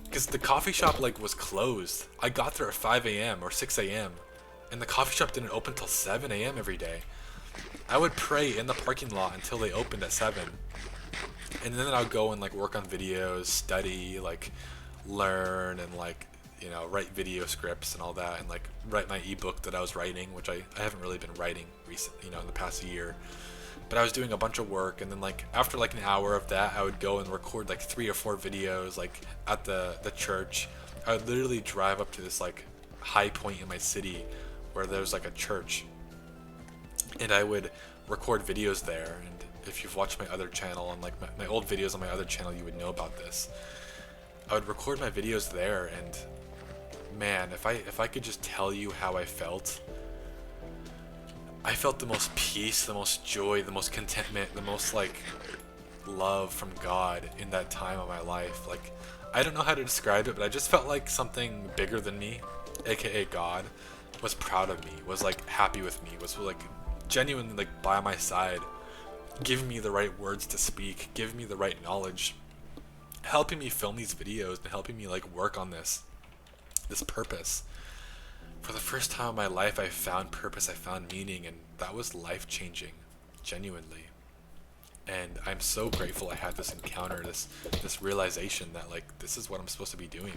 because the coffee shop like was closed, I got there at 5 a.m. or 6 a.m. and the coffee shop didn't open till 7 a.m. every day. I would pray in the parking lot until they opened at 7, and then I would go and like work on videos, study, like learn, and like, you know, write video scripts and all that, and like write my ebook that I was writing, which I haven't really been writing recently, you know, in the past year. But I was doing a bunch of work, and then like after like an hour of that, I would go and record like 3 or 4 videos like at the church. I would literally drive up to this like high point in my city where there's like a church, and I would record videos there. And if you've watched my other channel and like my old videos on my other channel, you would know about this. I would record my videos there, and man, if I could just tell you how I felt the most peace, the most joy, the most contentment, the most like love from God in that time of my life. Like, I don't know how to describe it, but I just felt like something bigger than me, aka God, was proud of me, was like happy with me, was like genuinely like by my side, giving me the right words to speak, giving me the right knowledge, helping me film these videos, and helping me like work on this purpose. For the first time in my life, I found purpose, I found meaning, and that was life-changing, genuinely. And I'm so grateful I had this encounter, this realization that like this is what I'm supposed to be doing.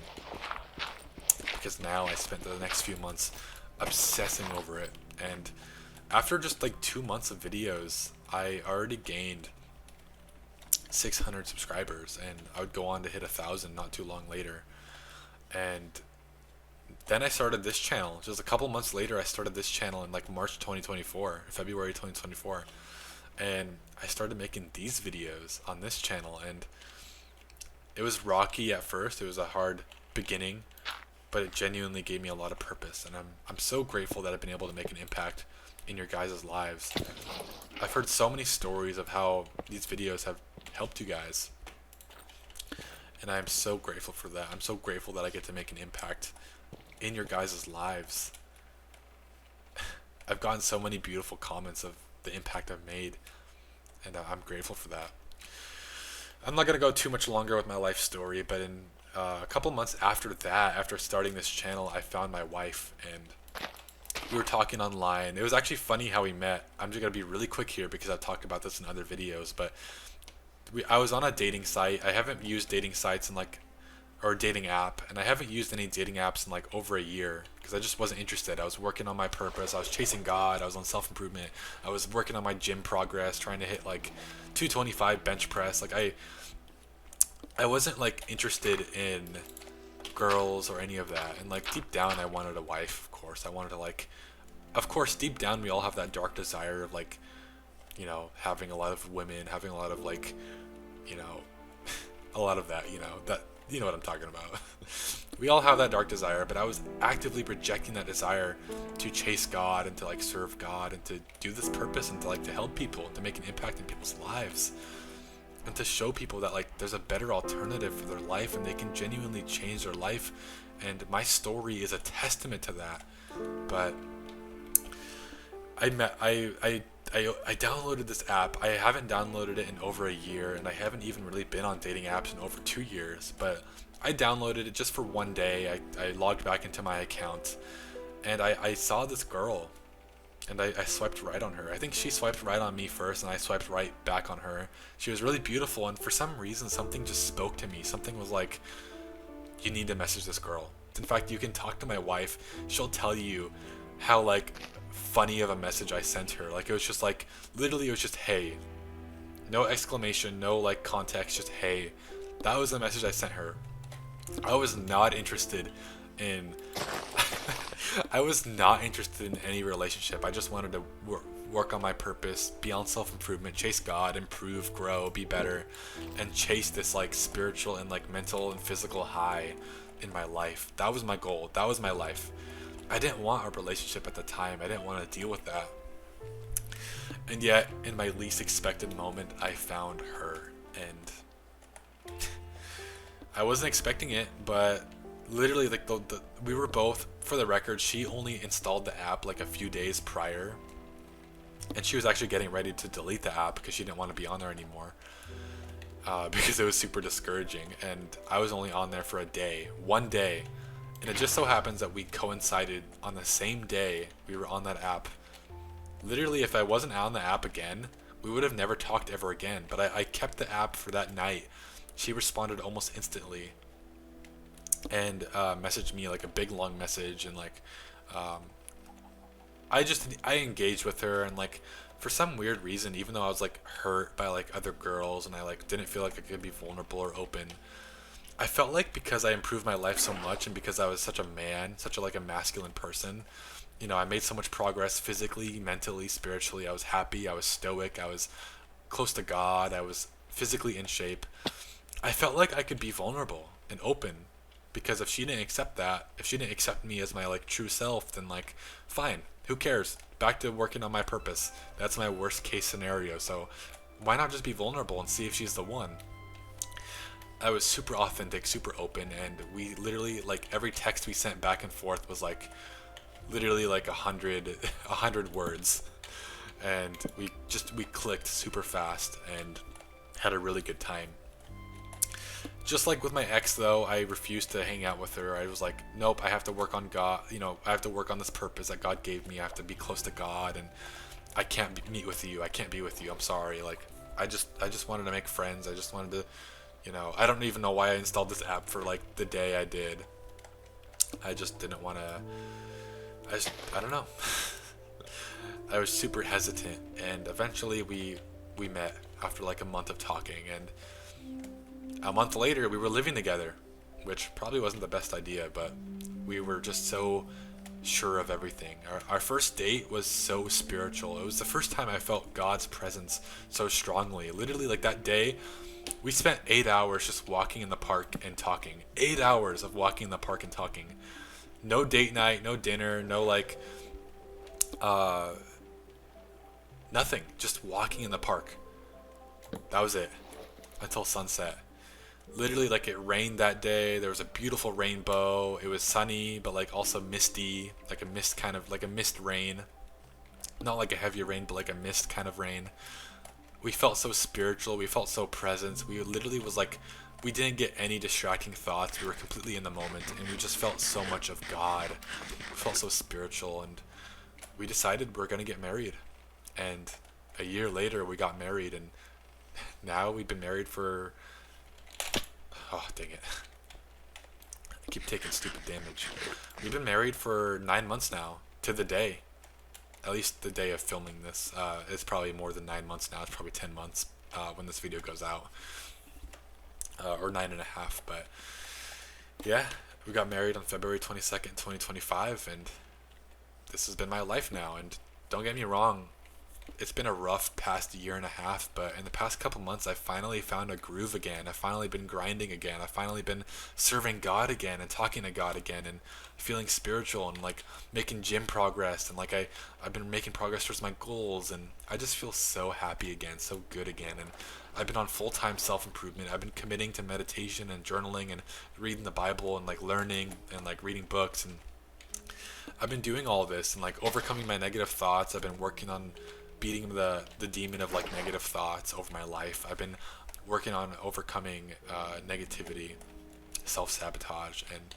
Because now I spent the next few months obsessing over it, and after just like 2 months of videos, I already gained 600 subscribers, and I would go on to hit 1,000 not too long later. And then I started this channel. Just a couple months later, I started this channel in like March 2024, February 2024. And I started making these videos on this channel, and it was rocky at first. It was a hard beginning, but it genuinely gave me a lot of purpose. And I'm so grateful that I've been able to make an impact in your guys' lives. I've heard so many stories of how these videos have helped you guys, and I'm so grateful for that. I'm so grateful that I get to make an impact in your guys' lives. I've gotten so many beautiful comments of the impact I've made, and I'm grateful for that. I'm not going to go too much longer with my life story, but in a couple months after that, after starting this channel, I found my wife, and we were talking online. It was actually funny how we met. I'm just going to be really quick here because I've talked about this in other videos, but I was on a dating site. I haven't used dating sites in like or dating app, and I haven't used any dating apps in like over a year because I just wasn't interested. I was working on my purpose. I was chasing God. I was on self improvement. I was working on my gym progress, trying to hit like 225 bench press. Like I wasn't like interested in girls or any of that. And like deep down, I wanted a wife. Of course, I wanted to like. Of course, deep down, we all have that dark desire of like, having a lot of women, having a lot of like, you know, a lot of that, that, you know what I'm talking about. We all have that dark desire, but I was actively rejecting that desire to chase God and to like serve God and to do this purpose and to like to help people, to make an impact in people's lives and to show people that like there's a better alternative for their life and they can genuinely change their life. And my story is a testament to that. But I downloaded this app. I haven't downloaded it in over a year, and I haven't even really been on dating apps in over 2 years. But I downloaded it just for one day. I logged back into my account, and I saw this girl, and I swiped right on her. I think she swiped right on me first, and I swiped right back on her. She was really beautiful, and for some reason, something just spoke to me. Something was like, you need to message this girl. In fact, you can talk to my wife. She'll tell you how like funny of a message I sent her. Like it was just like literally it was just hey. No exclamation, no like context, just hey. That was the message I sent her. I was not interested in I was not interested in any relationship. I just wanted to work on my purpose, be on self-improvement, chase God, improve, grow, be better, and chase this like spiritual and like mental and physical high in my life. That was my goal. That was my life. I didn't want a relationship at the time. I didn't want to deal with that. And yet, in my least expected moment, I found her. And I wasn't expecting it, but literally, like we were both, for the record, she only installed the app like a few days prior. And she was actually getting ready to delete the app because she didn't want to be on there anymore. Because it was super discouraging. And I was only on there for a day. One day. And it just so happens that we coincided on the same day we were on that app. Literally, if I wasn't on the app again, we would have never talked ever again. But I kept the app for that night. She responded almost instantly and messaged me like a big long message. And like, I engaged with her, and like for some weird reason, even though I was like hurt by like other girls and I like didn't feel like I could be vulnerable or open, I felt like because I improved my life so much and because I was such a man, such a like a masculine person, I made so much progress physically, mentally, spiritually. I was happy, I was stoic, I was close to God, I was physically in shape. I felt like I could be vulnerable and open, because if she didn't accept that, if she didn't accept me as my like true self, then like fine, who cares? Back to working on my purpose. That's my worst case scenario. So why not just be vulnerable and see if she's the one? I was super authentic, super open, and we literally, like, every text we sent back and forth was like literally like 100 words, and we clicked super fast and had a really good time. Just like with my ex, though, I refused to hang out with her. I was like, nope, I have to work on God. I have to work on this purpose that God gave me. I have to be close to God, and I can't meet with you. I can't be with you. I'm sorry. Like, I just wanted to make friends. I just wanted to, I don't even know why I installed this app for like the day I did. I just didn't want to. I don't know. I was super hesitant, and eventually we met after like a month of talking, and a month later we were living together, which probably wasn't the best idea, but we were just so sure of everything. Our first date was so spiritual. It was the first time I felt God's presence so strongly. Literally, like that day, we spent 8 hours just walking in the park and talking. 8 hours of walking in the park and talking. No date night, no dinner, no like, nothing. Just walking in the park. That was it. Until sunset. Literally, like, it rained that day. There was a beautiful rainbow. It was sunny, but like also misty, like a mist kind of, like a mist rain. Not like a heavy rain, but like a mist kind of rain. We felt so spiritual. We felt so present. We literally was like, we didn't get any distracting thoughts. We were completely in the moment, and we just felt so much of God. We felt so spiritual, and we decided we're gonna get married. And a year later, we got married, and now we've been married for, oh dang it, keep taking stupid damage. We've been married for 9 months now, to the day. At least the day of filming this. It's probably more than 9 months now. It's probably 10 months when this video goes out. Or 9.5. But yeah, we got married on February 22nd, 2025. And this has been my life now. And don't get me wrong, it's been a rough past year and a half, but in the past couple months I finally found a groove again. I've finally been grinding again. I've finally been serving God again and talking to God again and feeling spiritual and like making gym progress, and like I've been making progress towards my goals, and I just feel so happy again, so good again. And I've been on full-time self-improvement. I've been committing to meditation and journaling and reading the Bible and like learning and like reading books, and I've been doing all this and like overcoming my negative thoughts. I've been working on beating the demon of like negative thoughts over my life. I've been working on overcoming negativity, self-sabotage, and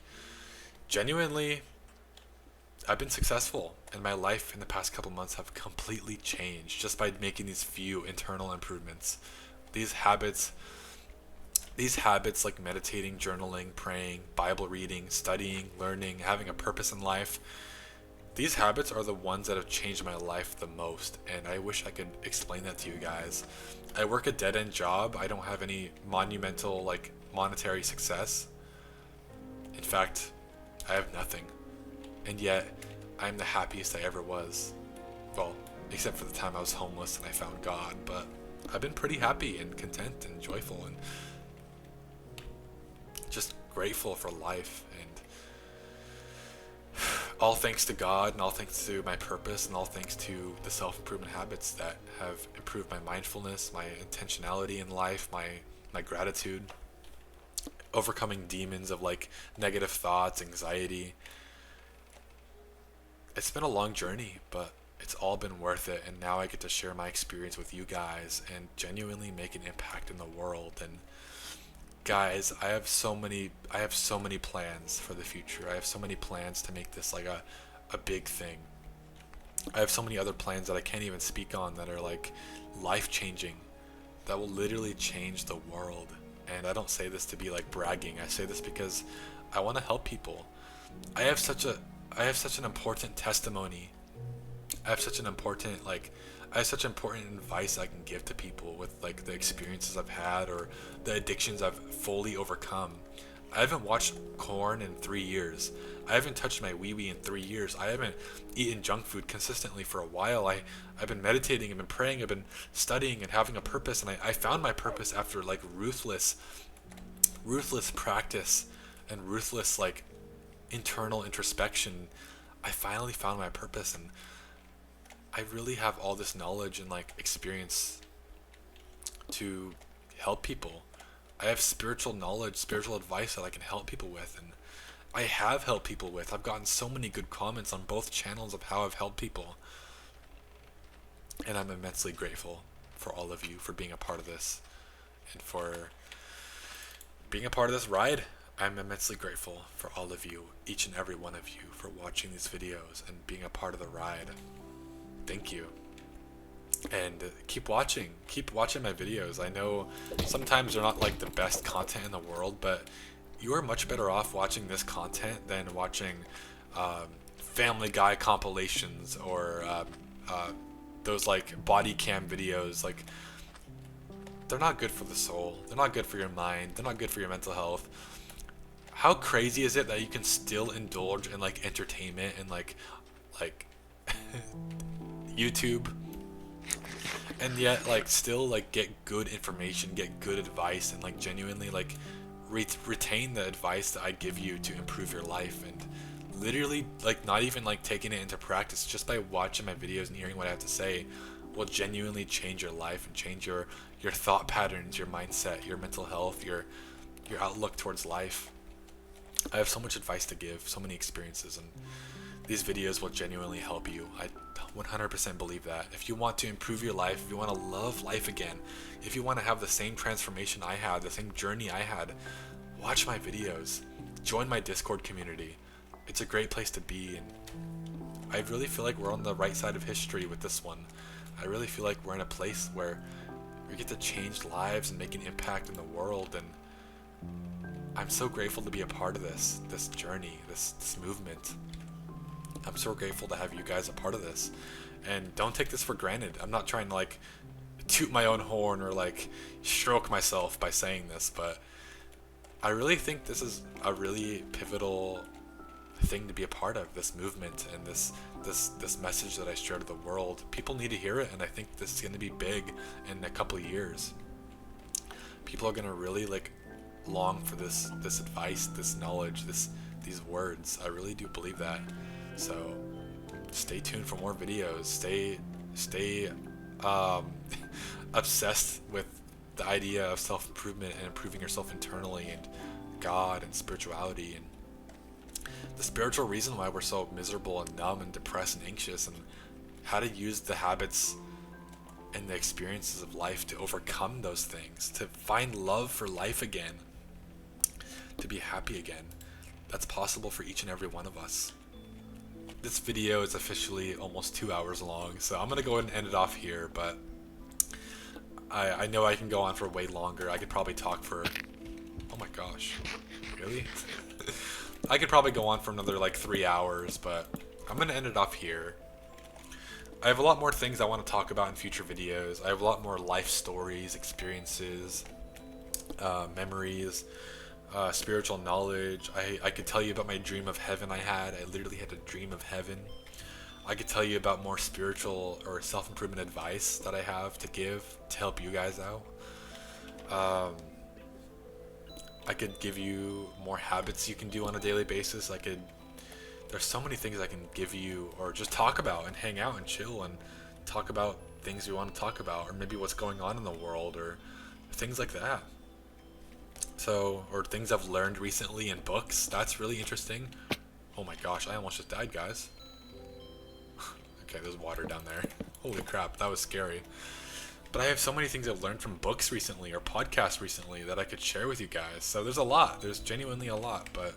genuinely I've been successful, and my life in the past couple months have completely changed just by making these few internal improvements. These habits like meditating, journaling, praying, Bible reading, studying, learning, having a purpose in life, these habits are the ones that have changed my life the most, and I wish I could explain that to you guys. I work a dead-end job. I don't have any monumental like monetary success. In fact, I have nothing. And yet, I'm the happiest I ever was. Well, except for the time I was homeless and I found God, but I've been pretty happy and content and joyful and just grateful for life. And all thanks to God, and all thanks to my purpose, and all thanks to the self-improvement habits that have improved my mindfulness, my intentionality in life, my gratitude, overcoming demons of like negative thoughts, anxiety. It's been a long journey, but it's all been worth it, and now I get to share my experience with you guys and genuinely make an impact in the world. And guys, I have so many plans for the future. I have so many plans to make this like a big thing. I have so many other plans that I can't even speak on that are like life-changing, that will literally change the world. And I don't say this to be like bragging. I say this because I want to help people. I have such an important testimony. I have such important advice I can give to people with like the experiences I've had or the addictions I've fully overcome. I haven't watched porn in 3 years. I haven't touched my wee-wee in 3 years. I haven't eaten junk food consistently for a while. I've been meditating, I've been praying, I've been studying and having a purpose, and I found my purpose after like ruthless practice and ruthless like internal introspection. I finally found my purpose, and I really have all this knowledge and like experience to help people. I have spiritual knowledge, spiritual advice that I can help people with, and I have helped people with. I've gotten so many good comments on both channels of how I've helped people, and I'm immensely grateful for all of you for being a part of this and for being a part of this ride. I'm immensely grateful for all of you, each and every one of you, for watching these videos and being a part of the ride. Thank you. And keep watching my videos. I know sometimes they're not like the best content in the world, but you are much better off watching this content than watching Family Guy compilations or those like body cam videos. Like, they're not good for the soul. They're not good for your mind. They're not good for your mental health. How crazy is it that you can still indulge in like entertainment and like YouTube, and yet like still like get good information, get good advice, and like genuinely like retain the advice that I give you to improve your life, and literally like not even like taking it into practice, just by watching my videos and hearing what I have to say will genuinely change your life and change your thought patterns, your mindset, your mental health, your outlook towards life. I have so much advice to give, so many experiences, and these videos will genuinely help you. I 100% believe that. If you want to improve your life, if you want to love life again, if you want to have the same transformation I had, the same journey I had, watch my videos. Join my Discord community. It's a great place to be, and I really feel like we're on the right side of history with this one. I really feel like we're in a place where we get to change lives and make an impact in the world, and I'm so grateful to be a part of this journey, this movement. I'm so grateful to have you guys a part of this. And don't take this for granted. I'm not trying to like toot my own horn or like stroke myself by saying this, but I really think this is a really pivotal thing to be a part of, this movement and this message that I share to the world. People need to hear it, and I think this is going to be big in a couple of years. People are going to really like long for this advice, this knowledge, these words. I really do believe that. So stay tuned for more videos. Stay obsessed with the idea of self-improvement and improving yourself internally, and God and spirituality, and the spiritual reason why we're so miserable and numb and depressed and anxious, and how to use the habits and the experiences of life to overcome those things, to find love for life again, to be happy again. That's possible for each and every one of us. This video is officially almost 2 hours long, so I'm gonna go ahead and end it off here, but I know I can go on for way longer. I could probably talk for, oh my gosh, really? I could probably go on for another like 3 hours, but I'm gonna end it off here. I have a lot more things I want to talk about in future videos. I have a lot more life stories, experiences, memories, spiritual knowledge. I could tell you about my dream of heaven I had. I literally had a dream of heaven. I could tell you about more spiritual or self-improvement advice that I have to give to help you guys out. I could give you more habits you can do on a daily basis. There's so many things I can give you, or just talk about and hang out and chill and talk about things we want to talk about, or maybe what's going on in the world, or things like that. So, or things I've learned recently in books. That's really interesting. Oh my gosh, I almost just died, guys. Okay, there's water down there. Holy crap, that was scary. But I have so many things I've learned from books recently or podcasts recently that I could share with you guys. So there's a lot. There's genuinely a lot, but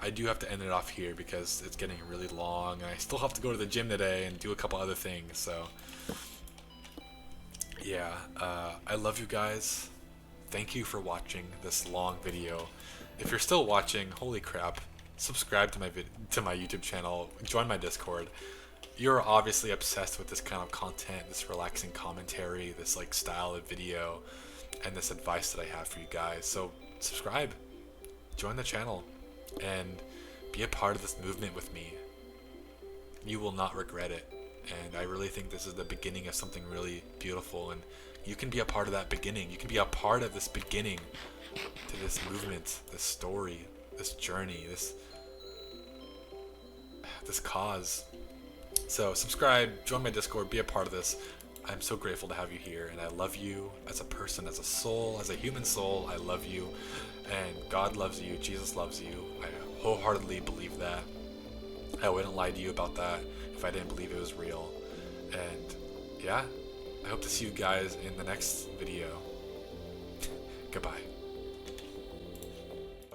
I do have to end it off here because it's getting really long, and I still have to go to the gym today and do a couple other things. So yeah, I love you guys. Thank you for watching this long video. If you're still watching, holy crap, subscribe to my YouTube channel, join my Discord. You're obviously obsessed with this kind of content, this relaxing commentary, this like style of video, and this advice that I have for you guys. So subscribe, join the channel, and be a part of this movement with me. You will not regret it, and I really think this is the beginning of something really beautiful, and you can be a part of that beginning. You can be a part of this beginning to this movement, this story, this journey, this cause. So subscribe, join my Discord, be a part of this. I'm so grateful to have you here, and I love you as a person, as a soul, as a human soul. I love you, and God loves you, Jesus loves you. I wholeheartedly believe that. I wouldn't lie to you about that if I didn't believe it was real. And yeah, I hope to see you guys in the next video. Goodbye.